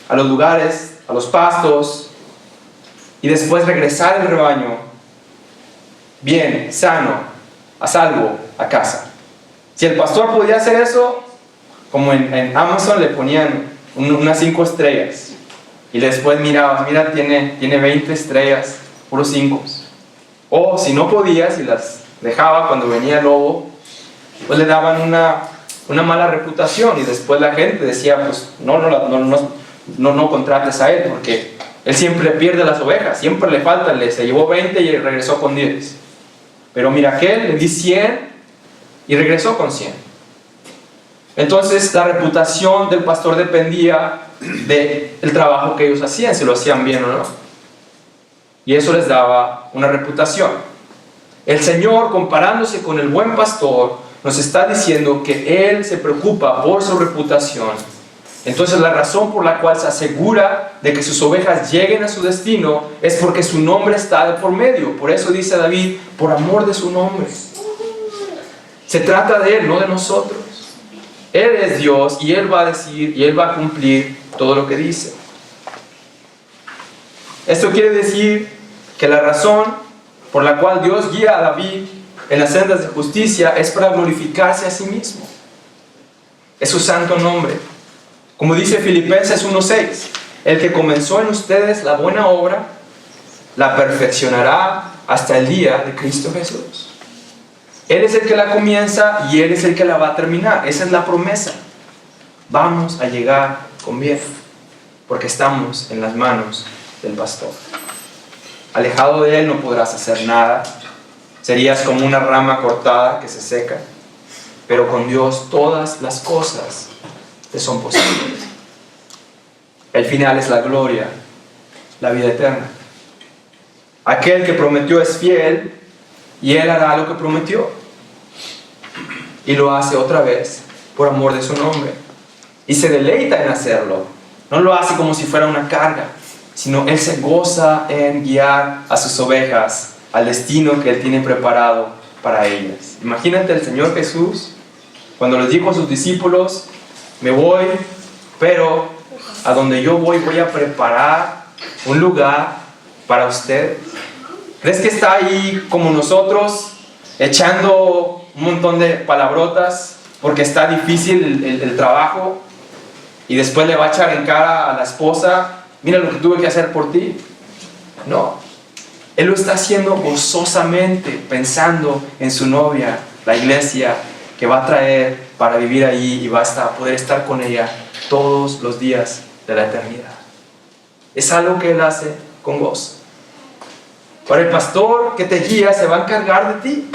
a los lugares, a los pastos, y después regresar el rebaño bien, sano, a salvo, a casa. Si el pastor podía hacer eso, como en Amazon le ponían unas 5 estrellas, y después mirabas, mira, tiene 20 estrellas, puros 5. O si no podías y las dejaba cuando venía el lobo, pues le daban una mala reputación, y después la gente decía, pues no contrates a él, porque él siempre pierde las ovejas, siempre le falta, se llevó 20 y regresó con 10. Pero mira, aquel le di 100 y regresó con 100. Entonces la reputación del pastor dependía del trabajo que ellos hacían, si lo hacían bien o no. Y eso les daba una reputación. El Señor, comparándose con el buen pastor, nos está diciendo que Él se preocupa por su reputación Entonces la razón por la cual se asegura de que sus ovejas lleguen a su destino es porque su nombre está de por medio. Por eso dice David, por amor de su nombre. Se trata de Él, no de nosotros. Él es Dios y Él va a decir y Él va a cumplir todo lo que dice. Esto quiere decir que la razón por la cual Dios guía a David en las sendas de justicia es para glorificarse a sí mismo. Es su santo nombre. Como dice Filipenses 1:6, el que comenzó en ustedes la buena obra, la perfeccionará hasta el día de Cristo Jesús. Él es el que la comienza y Él es el que la va a terminar. Esa es la promesa. Vamos a llegar con bien, porque estamos en las manos del pastor. Alejado de Él no podrás hacer nada. Serías como una rama cortada que se seca. Pero con Dios todas las cosas te son posibles. El final es la gloria, la vida eterna. Aquel que prometió es fiel y Él hará lo que prometió. Y lo hace otra vez por amor de su nombre. Y se deleita en hacerlo. No lo hace como si fuera una carga, sino Él se goza en guiar a sus ovejas al destino que Él tiene preparado para ellas. Imagínate el Señor Jesús cuando les dijo a sus discípulos, me voy, pero a donde yo voy a preparar un lugar para ustedes. ¿Crees que está ahí como nosotros echando un montón de palabrotas porque está difícil el trabajo y después le va a echar en cara a la esposa, mira lo que tuve que hacer por ti? No, Él lo está haciendo gozosamente, pensando en su novia, la iglesia, que va a traer para vivir ahí y va a poder estar con ella todos los días de la eternidad. Es algo que Él hace con gozo. Para el pastor que te guía se va a encargar de ti.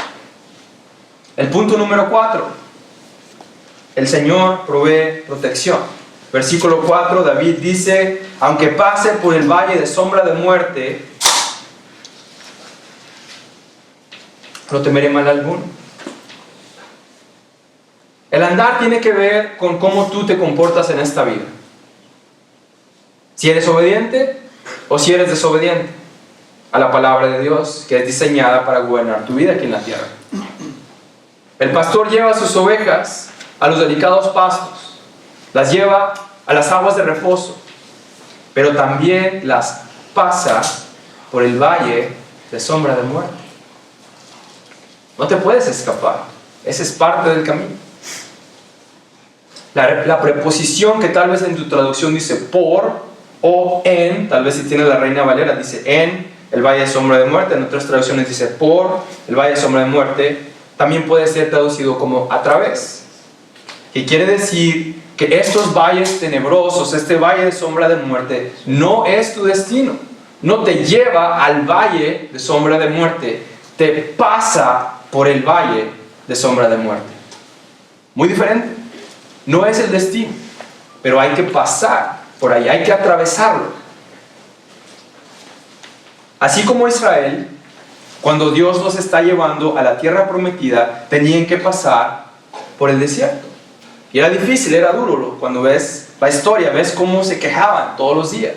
El punto número 4. El Señor provee protección. Versículo 4, David dice, aunque pase por el valle de sombra de muerte, no temeré mal alguno. El andar tiene que ver con cómo tú te comportas en esta vida. Si eres obediente o si eres desobediente a la palabra de Dios que es diseñada para gobernar tu vida aquí en la tierra. El pastor lleva a sus ovejas a los delicados pastos, las lleva a las aguas de reposo, pero también las pasa por el valle de sombra de muerte. No te puedes escapar, ese es parte del camino. La preposición que tal vez en tu traducción dice por o en, tal vez si tienes la Reina Valera dice en el valle de sombra de muerte, en otras traducciones dice por el valle de sombra de muerte, también puede ser traducido como a través, que quiere decir que estos valles tenebrosos, este valle de sombra de muerte, no es tu destino, no te lleva al valle de sombra de muerte, te pasa por el valle de sombra de muerte. Muy diferente. No es el destino, pero hay que pasar por ahí, hay que atravesarlo. Así como Israel, cuando Dios los está llevando a la tierra prometida, tenían que pasar por el desierto. Y era difícil, era duro. Cuando ves la historia, ves cómo se quejaban todos los días.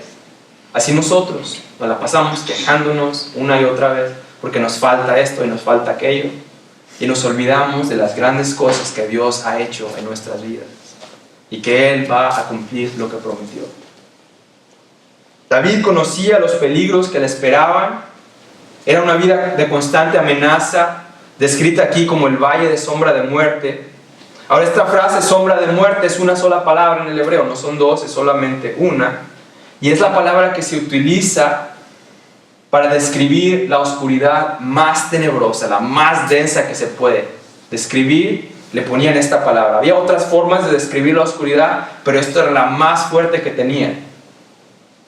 Así nosotros nos la pasamos quejándonos una y otra vez porque nos falta esto y nos falta aquello. Y nos olvidamos de las grandes cosas que Dios ha hecho en nuestras vidas y que Él va a cumplir lo que prometió. David conocía los peligros que le esperaban. Era una vida de constante amenaza, descrita aquí como el valle de sombra de muerte. Ahora, esta frase sombra de muerte es una sola palabra en el hebreo, no son dos, es solamente una. Y es la palabra que se utiliza para describir la oscuridad más tenebrosa, la más densa que se puede describir. Le ponían esta palabra. Había otras formas de describir la oscuridad, pero esta era la más fuerte que tenían.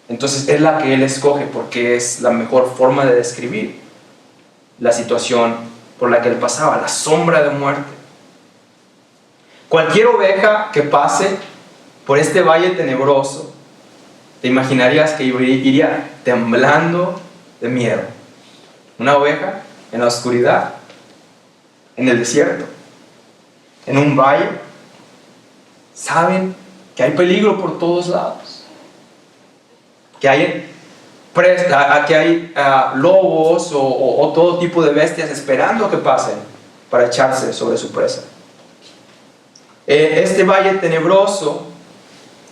Entonces es la que Él escoge porque es la mejor forma de describir la situación por la que Él pasaba, la sombra de muerte. Cualquier oveja que pase por este valle tenebroso, te imaginarías que iría temblando de miedo. Una oveja en la oscuridad, en el desierto, en un valle. ¿Saben que hay peligro por todos lados, que hay lobos o todo tipo de bestias esperando que pasen para echarse sobre su presa. Este valle tenebroso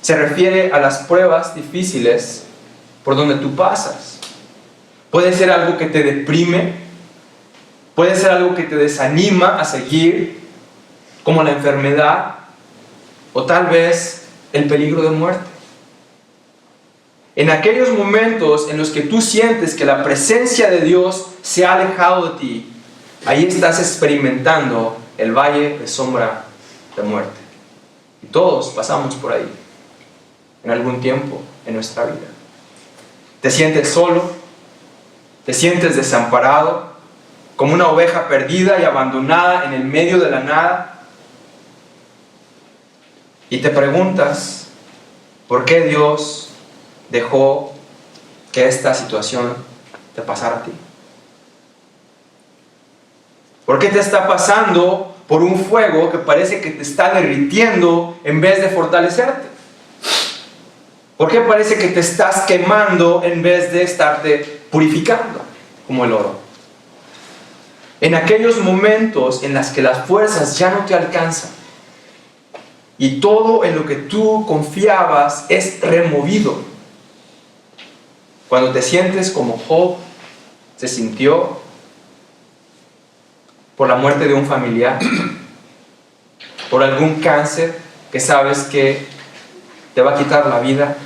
se refiere a las pruebas difíciles por donde tú pasas. Puede ser algo que te deprime, puede ser algo que te desanima a seguir, como la enfermedad, o tal vez el peligro de muerte. En aquellos momentos en los que tú sientes que la presencia de Dios se ha alejado de ti, ahí estás experimentando el valle de sombra de muerte. Y todos pasamos por ahí en algún tiempo en nuestra vida. Te sientes solo, te sientes desamparado, como una oveja perdida y abandonada en el medio de la nada. Y te preguntas, ¿por qué Dios dejó que esta situación te pasara a ti? ¿Por qué te está pasando por un fuego que parece que te está derritiendo en vez de fortalecerte? ¿Por qué parece que te estás quemando en vez de estarte purificando como el oro? En aquellos momentos en los que las fuerzas ya no te alcanzan y todo en lo que tú confiabas es removido. Cuando te sientes como Job se sintió por la muerte de un familiar, por algún cáncer que sabes que te va a quitar la vida,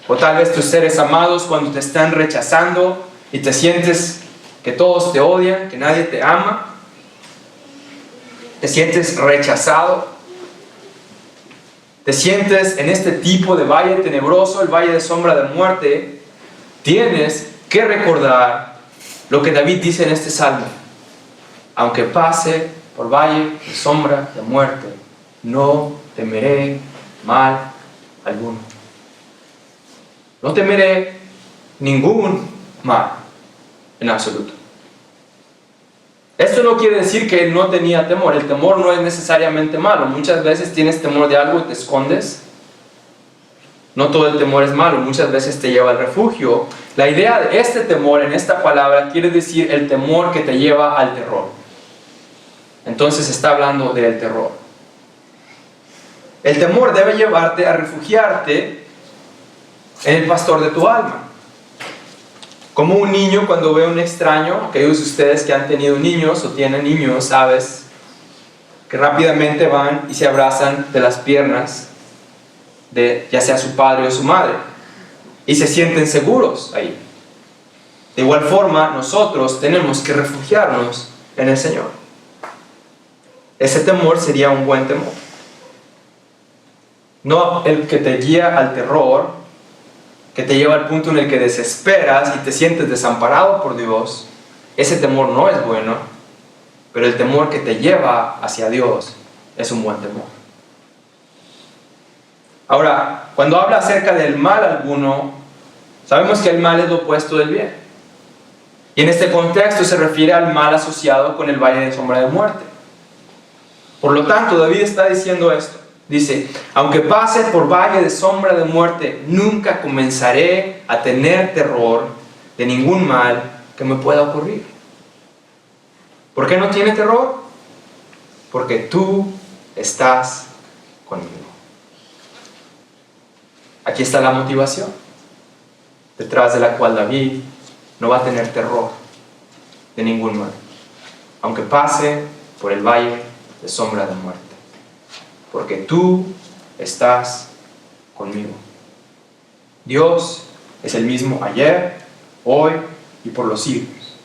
o tal vez tus seres amados cuando te están rechazando y te sientes que todos te odian, que nadie te ama, te sientes rechazado, te sientes en este tipo de valle tenebroso, el valle de sombra de muerte. Tienes que recordar lo que David dice en este salmo: aunque pase por valle de sombra de muerte, no temeré mal alguno. No temeré ningún mal en absoluto. Esto no quiere decir que él no tenía temor. El temor no es necesariamente malo. Muchas veces tienes temor de algo y te escondes. No todo el temor es malo. Muchas veces te lleva al refugio. La idea de este temor en esta palabra quiere decir el temor que te lleva al terror. Entonces está hablando del terror. El temor debe llevarte a refugiarte en el pastor de tu alma. Como un niño cuando ve a un extraño, aquellos de ustedes que han tenido niños o tienen niños, sabes que rápidamente van y se abrazan de las piernas de ya sea su padre o su madre y se sienten seguros ahí. De igual forma, nosotros tenemos que refugiarnos en el Señor. Ese temor sería un buen temor. No el que te guía al terror, que te lleva al punto en el que desesperas y te sientes desamparado por Dios. Ese temor no es bueno, pero el temor que te lleva hacia Dios es un buen temor. Ahora, cuando habla acerca del mal alguno, sabemos que el mal es lo opuesto del bien. Y en este contexto se refiere al mal asociado con el valle de sombra de muerte. Por lo tanto, David está diciendo esto. Dice: aunque pase por valle de sombra de muerte, nunca comenzaré a tener terror de ningún mal que me pueda ocurrir. ¿Por qué no tiene terror? Porque tú estás conmigo. Aquí está la motivación, detrás de la cual David no va a tener terror de ningún mal, aunque pase por el valle de sombra de muerte. Porque tú estás conmigo. Dios es el mismo ayer, hoy y por los siglos.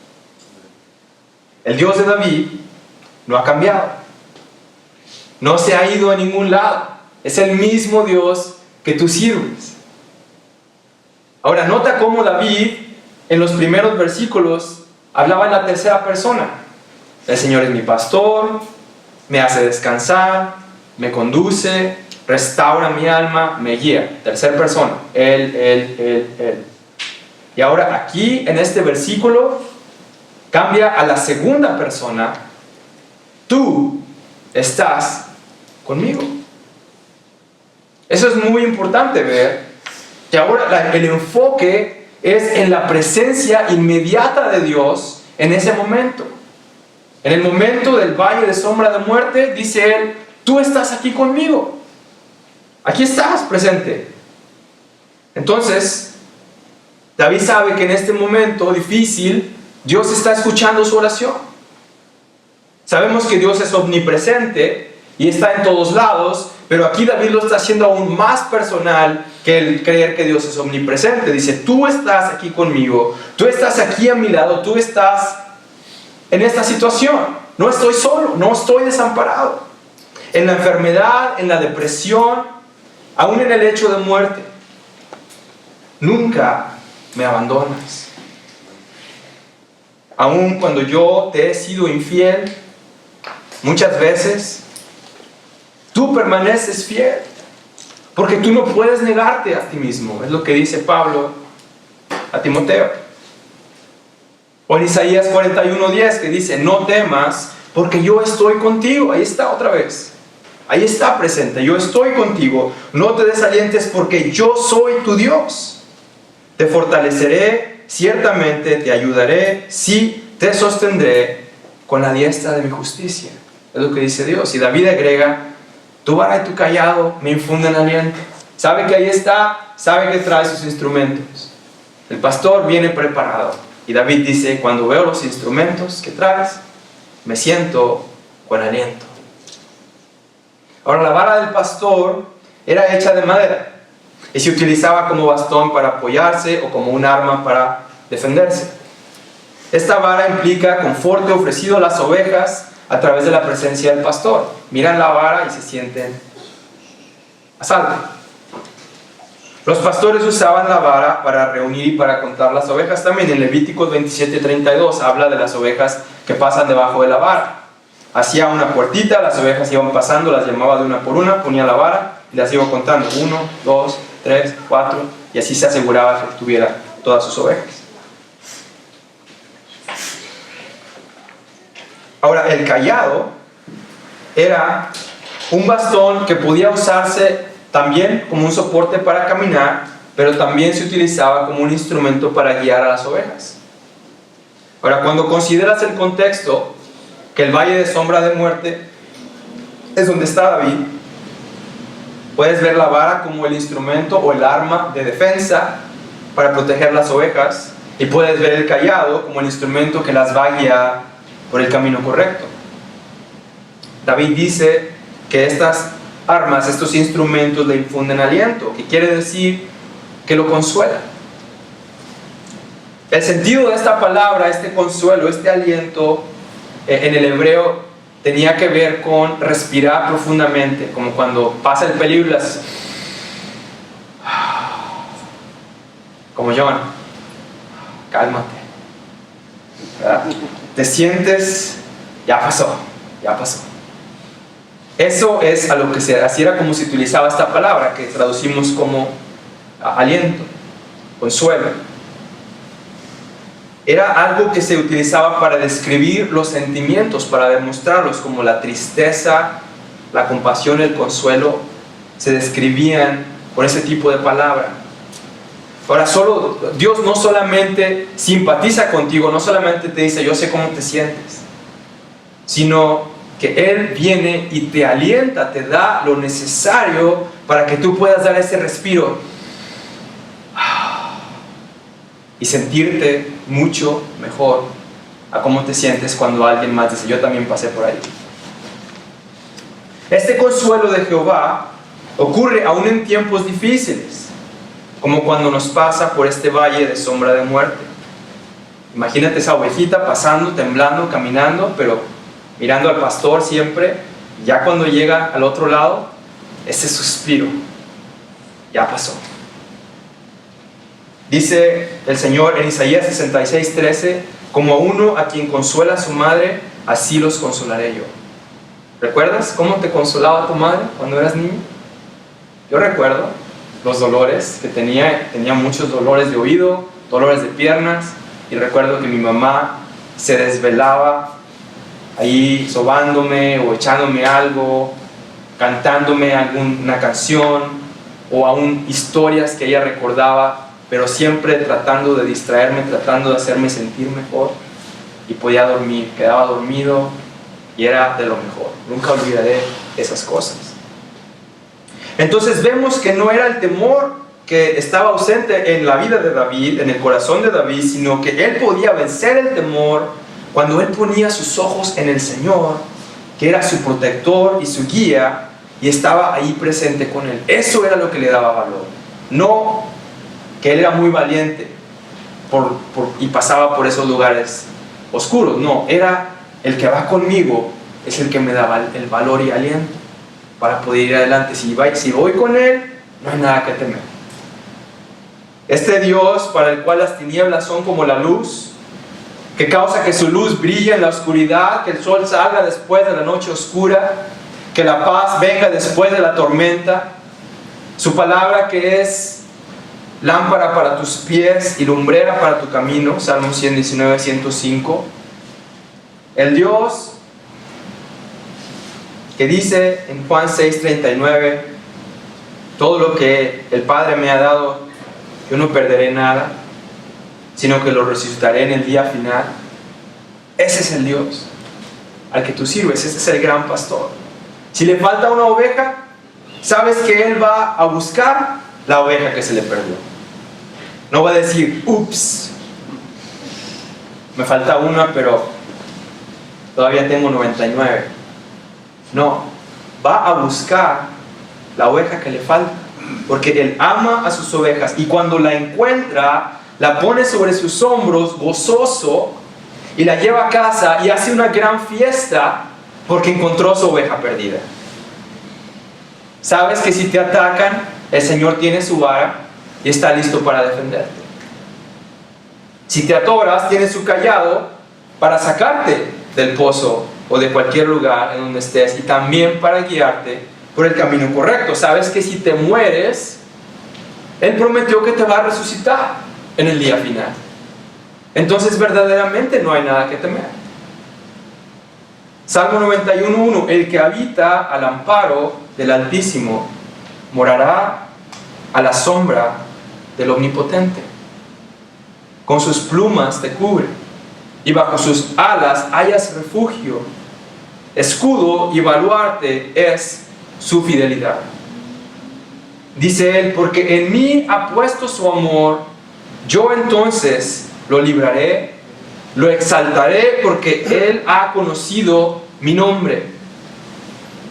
El Dios de David no ha cambiado. No se ha ido a ningún lado. Es el mismo Dios que tú sirves. Ahora, nota cómo David en los primeros versículos hablaba en la tercera persona. El Señor es mi pastor, me hace descansar, me conduce, restaura mi alma, me guía. Tercera persona, Él. Y ahora aquí en este versículo cambia a la segunda persona. Tú estás conmigo. Eso es muy importante ver, que ahora el enfoque es en la presencia inmediata de Dios en ese momento. En el momento del valle de sombra de muerte, dice él, tú estás aquí conmigo. Aquí estás presente. Entonces, David sabe que en este momento difícil, Dios está escuchando su oración. Sabemos que Dios es omnipresente y está en todos lados, pero aquí David lo está haciendo aún más personal que el creer que Dios es omnipresente. Dice, tú estás aquí conmigo, tú estás aquí a mi lado, tú estás en esta situación. No estoy solo, no estoy desamparado. En la enfermedad, en la depresión, aún en el hecho de muerte. Nunca me abandonas. Aún cuando yo te he sido infiel, muchas veces, tú permaneces fiel. Porque tú no puedes negarte a ti mismo. Es lo que dice Pablo a Timoteo. O en Isaías 41:10 que dice, no temas porque yo estoy contigo. Ahí está otra vez. Ahí está presente. Yo estoy contigo. No te desalientes porque yo soy tu Dios. Te fortaleceré, ciertamente te ayudaré, sí, te sostendré con la diestra de mi justicia. Es lo que dice Dios. Y David agrega, tu vara y tu callado me infunden aliento. Sabe que ahí está, sabe que trae sus instrumentos. El pastor viene preparado. Y David dice, cuando veo los instrumentos que traes, me siento con aliento. Ahora, la vara del pastor era hecha de madera y se utilizaba como bastón para apoyarse o como un arma para defenderse. Esta vara implica conforte ofrecido a las ovejas a través de la presencia del pastor. Miran la vara y se sienten a salvo. Los pastores usaban la vara para reunir y para contar las ovejas. También en Levíticos 27:32 habla de las ovejas que pasan debajo de la vara. Hacía una puertita, las ovejas iban pasando, las llamaba de una por una, ponía la vara y las iba contando. 1, 2, 3, 4, y así se aseguraba que tuviera todas sus ovejas. Ahora, el cayado era un bastón que podía usarse también como un soporte para caminar, pero también se utilizaba como un instrumento para guiar a las ovejas. Ahora, cuando consideras el contexto, que el valle de sombra de muerte es donde está David, puedes ver la vara como el instrumento o el arma de defensa para proteger las ovejas, y puedes ver el cayado como el instrumento que las va a guiar por el camino correcto. David dice que estas armas, estos instrumentos le infunden aliento, que quiere decir que lo consuelan. El sentido de esta palabra, este consuelo, este aliento, en el hebreo tenía que ver con respirar profundamente, como cuando pasa el peligro, como John, cálmate, ¿verdad? Te sientes, ya pasó. Eso es a lo que así era como se utilizaba esta palabra, que traducimos como aliento, consuelo. Era algo que se utilizaba para describir los sentimientos, para demostrarlos, como la tristeza, la compasión, el consuelo, se describían con ese tipo de palabra. Ahora, Dios no solamente simpatiza contigo, no solamente te dice, yo sé cómo te sientes, sino que Él viene y te alienta, te da lo necesario para que tú puedas dar ese respiro y sentirte mucho mejor a cómo te sientes cuando alguien más dice, yo también pasé por ahí. Este consuelo de Jehová ocurre aún en tiempos difíciles, como cuando nos pasa por este valle de sombra de muerte. Imagínate esa ovejita pasando, temblando, caminando, pero mirando al pastor siempre. Ya cuando llega al otro lado, ese suspiro, ya pasó. Dice el Señor en Isaías 66:13, como a uno a quien consuela su madre, así los consolaré yo. ¿Recuerdas cómo te consolaba tu madre cuando eras niño? Yo recuerdo los dolores que tenía muchos dolores de oído, dolores de piernas, y recuerdo que mi mamá se desvelaba ahí sobándome o echándome algo, cantándome alguna canción, o aún historias que ella recordaba, pero siempre tratando de distraerme, tratando de hacerme sentir mejor, y podía dormir, quedaba dormido y era de lo mejor. Nunca olvidaré esas cosas. Entonces vemos que no era el temor que estaba ausente en la vida de David, en el corazón de David, sino que él podía vencer el temor cuando él ponía sus ojos en el Señor, que era su protector y su guía, y estaba ahí presente con él. Eso era lo que le daba valor. No que él era muy valiente y pasaba por esos lugares oscuros. No, era el que va conmigo, es el que me daba el valor y aliento para poder ir adelante. Si voy con él, no hay nada que temer. Este Dios para el cual las tinieblas son como la luz, que causa que su luz brille en la oscuridad, que el sol salga después de la noche oscura, que la paz venga después de la tormenta. Su palabra que es lámpara para tus pies y lumbrera para tu camino, Salmo 119, 105. El Dios que dice en Juan 6:39, todo lo que el Padre me ha dado, yo no perderé nada, sino que lo resucitaré en el día final. Ese es el Dios al que tú sirves. Ese es el gran pastor. Si le falta una oveja, sabes que Él va a buscar la oveja que se le perdió. No va a decir, ups, me falta una, pero todavía tengo 99. No, va a buscar la oveja que le falta, porque Él ama a sus ovejas, y cuando la encuentra, la pone sobre sus hombros gozoso y la lleva a casa y hace una gran fiesta porque encontró su oveja perdida. Sabes que si te atacan, el Señor tiene su vara y está listo para defenderte. Si te atoras, tiene su callado para sacarte del pozo o de cualquier lugar en donde estés, y también para guiarte por el camino correcto. Sabes que si te mueres, Él prometió que te va a resucitar en el día final. Entonces verdaderamente no hay nada que temer. Salmo 91:1, el que habita al amparo del Altísimo morará a la sombra del Omnipotente. Con sus plumas te cubre y bajo sus alas hallas refugio. Escudo y baluarte es su fidelidad. Dice él, porque en mí ha puesto su amor, yo entonces lo libraré, lo exaltaré, porque él ha conocido mi nombre.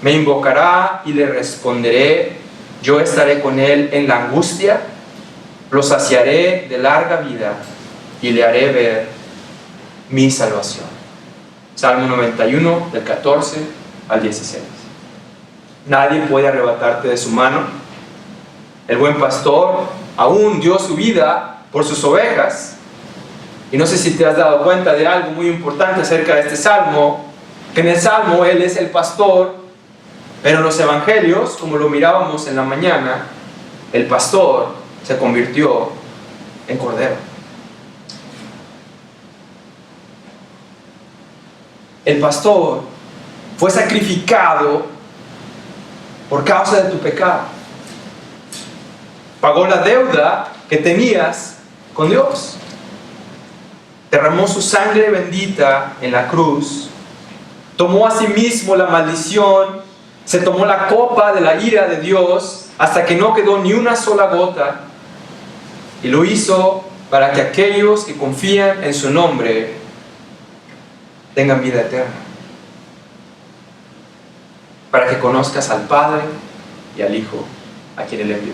Me invocará y le responderé, yo estaré con él en la angustia, lo saciaré de larga vida y le haré ver mi salvación. Salmo 91, del 14 al 16. Nadie puede arrebatarte de su mano. El buen pastor aún dio su vida por sus ovejas. Y no sé si te has dado cuenta de algo muy importante acerca de este salmo, que en el salmo Él es el pastor, pero en los evangelios, como lo mirábamos en la mañana, el pastor se convirtió en cordero. El pastor fue sacrificado por causa de tu pecado. Pagó la deuda que tenías con Dios. Derramó su sangre bendita en la cruz. Tomó a sí mismo la maldición. Se tomó la copa de la ira de Dios hasta que no quedó ni una sola gota. Y lo hizo para que aquellos que confían en su nombre tengan vida eterna. Para que conozcas al Padre y al Hijo a quien Él envió.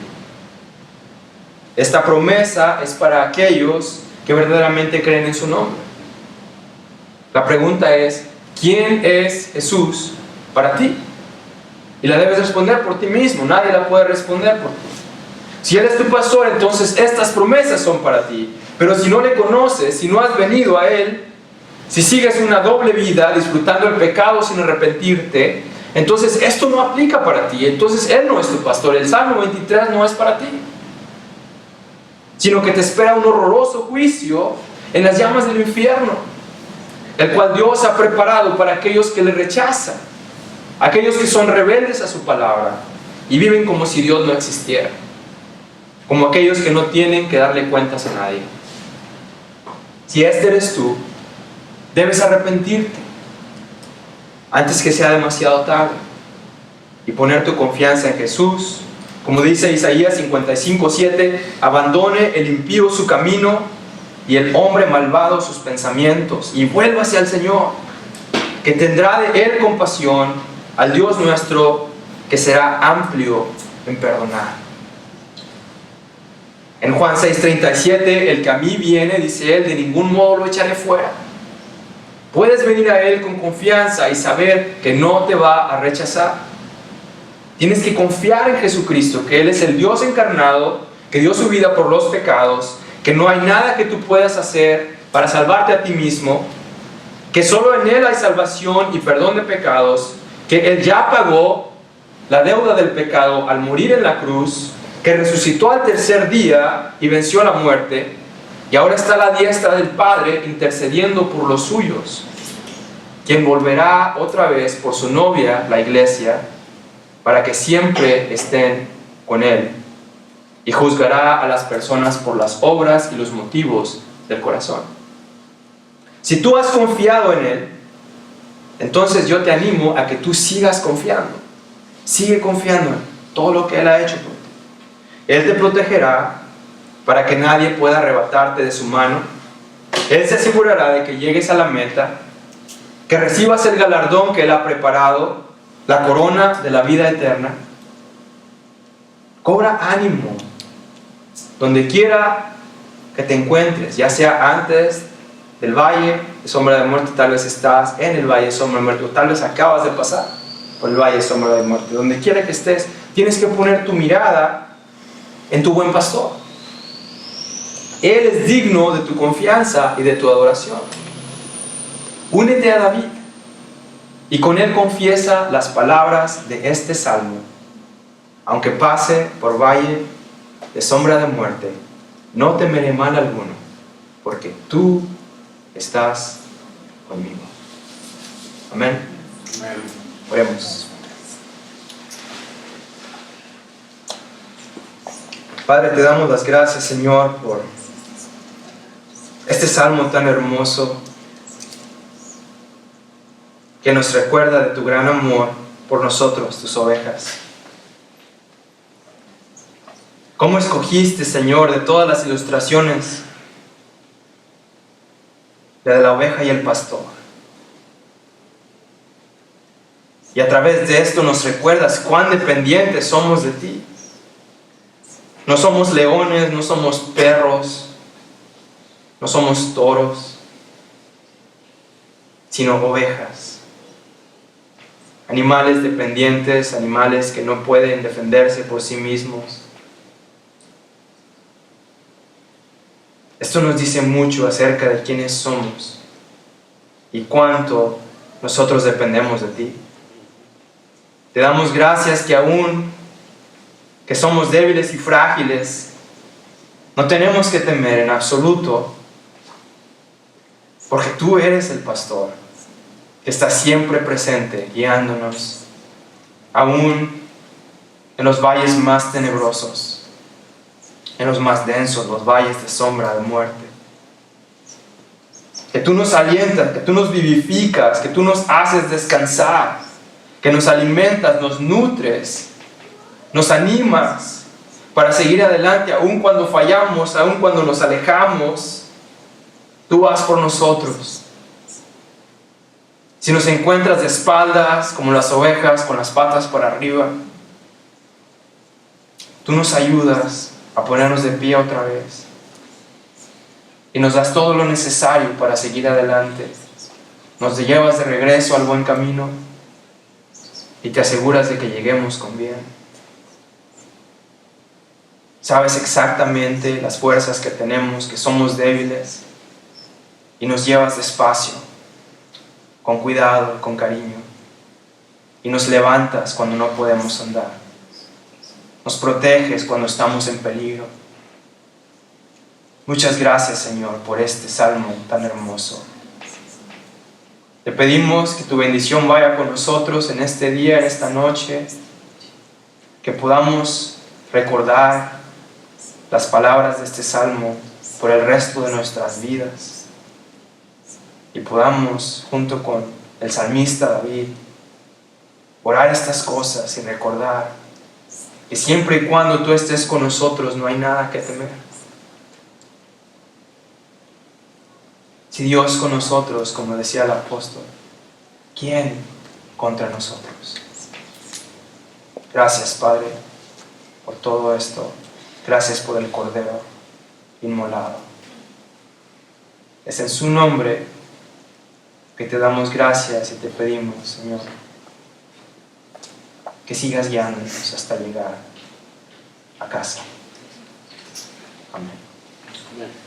Esta promesa es para aquellos que verdaderamente creen en su nombre. La pregunta es, ¿quién es Jesús para ti? Y la debes responder por ti mismo. Nadie la puede responder por ti. Si Él es tu pastor, entonces estas promesas son para ti. Pero si no le conoces, si no has venido a Él, si sigues una doble vida disfrutando el pecado sin arrepentirte, entonces esto no aplica para ti. Entonces Él no es tu pastor. El Salmo 23 no es para ti, sino que te espera un horroroso juicio en las llamas del infierno, el cual Dios ha preparado para aquellos que le rechazan, aquellos que son rebeldes a su palabra y viven como si Dios no existiera. como aquellos que no tienen que darle cuentas a nadie. Si este eres tú, debes arrepentirte antes que sea demasiado tarde y poner tu confianza en Jesús. Como dice Isaías 55:7, abandone el impío su camino y el hombre malvado sus pensamientos, y vuélvase al Señor, que tendrá de él compasión, al Dios nuestro, que será amplio en perdonar. En Juan 6:37, el que a mí viene, dice él, de ningún modo lo echaré fuera. Puedes venir a él con confianza y saber que no te va a rechazar. Tienes que confiar en Jesucristo, que Él es el Dios encarnado, que dio su vida por los pecados, que no hay nada que tú puedas hacer para salvarte a ti mismo, que solo en Él hay salvación y perdón de pecados, que Él ya pagó la deuda del pecado al morir en la cruz, que resucitó al tercer día y venció la muerte, y ahora está a la diestra del Padre intercediendo por los suyos, quien volverá otra vez por su novia, la iglesia, para que siempre estén con Él, y juzgará a las personas por las obras y los motivos del corazón. Si tú has confiado en Él, entonces yo te animo a que tú sigas confiando. Sigue confiando en todo lo que Él ha hecho por ti. Él te protegerá para que nadie pueda arrebatarte de su mano. Él se asegurará de que llegues a la meta, que recibas el galardón que Él ha preparado, la corona de la vida eterna. Cobra ánimo donde quiera que te encuentres, ya sea antes del valle de sombra de muerte, tal vez estás en el valle de sombra de muerte, o tal vez acabas de pasar por el valle de sombra de muerte. Donde quiera que estés, tienes que poner tu mirada en tu buen pastor. Él es digno de tu confianza y de tu adoración. Únete a David y con él confiesa las palabras de este salmo: aunque pase por valle de sombra de muerte, no temeré mal alguno, porque tú estás conmigo. Amén. Amén. Oremos. Padre, te damos las gracias, Señor, por este salmo tan hermoso, que nos recuerda de tu gran amor por nosotros, tus ovejas. ¿Cómo escogiste, Señor, de todas las ilustraciones, la de la oveja y el pastor? Y a través de esto nos recuerdas cuán dependientes somos de ti. No somos leones, no somos perros, no somos toros, sino ovejas. Animales dependientes, animales que no pueden defenderse por sí mismos. Esto nos dice mucho acerca de quiénes somos y cuánto nosotros dependemos de ti. Te damos gracias que aún que somos débiles y frágiles, no tenemos que temer en absoluto, porque tú eres el pastor que está siempre presente, guiándonos, aún en los valles más tenebrosos, en los más densos, los valles de sombra de muerte. Que tú nos alientas, que tú nos vivificas, que tú nos haces descansar, que nos alimentas, nos nutres, nos animas para seguir adelante, aun cuando fallamos, aun cuando nos alejamos. Tú vas por nosotros. Si nos encuentras de espaldas, como las ovejas, con las patas por arriba, tú nos ayudas a ponernos de pie otra vez. Y nos das todo lo necesario para seguir adelante. Nos llevas de regreso al buen camino y te aseguras de que lleguemos con bien. Sabes exactamente las fuerzas que tenemos, que somos débiles, y nos llevas despacio, con cuidado, con cariño, y nos levantas cuando no podemos andar. Nos proteges cuando estamos en peligro. Muchas gracias, Señor, por este salmo tan hermoso. Te pedimos que tu bendición vaya con nosotros en este día, en esta noche, que podamos recordar las palabras de este salmo por el resto de nuestras vidas y podamos, junto con el salmista David, orar estas cosas y recordar que siempre y cuando tú estés con nosotros no hay nada que temer. Si Dios con nosotros, como decía el apóstol, ¿quién contra nosotros? Gracias, Padre, por todo esto. Gracias por el Cordero inmolado. Es en su nombre que te damos gracias y te pedimos, Señor, que sigas guiándonos hasta llegar a casa. Amén. Amén.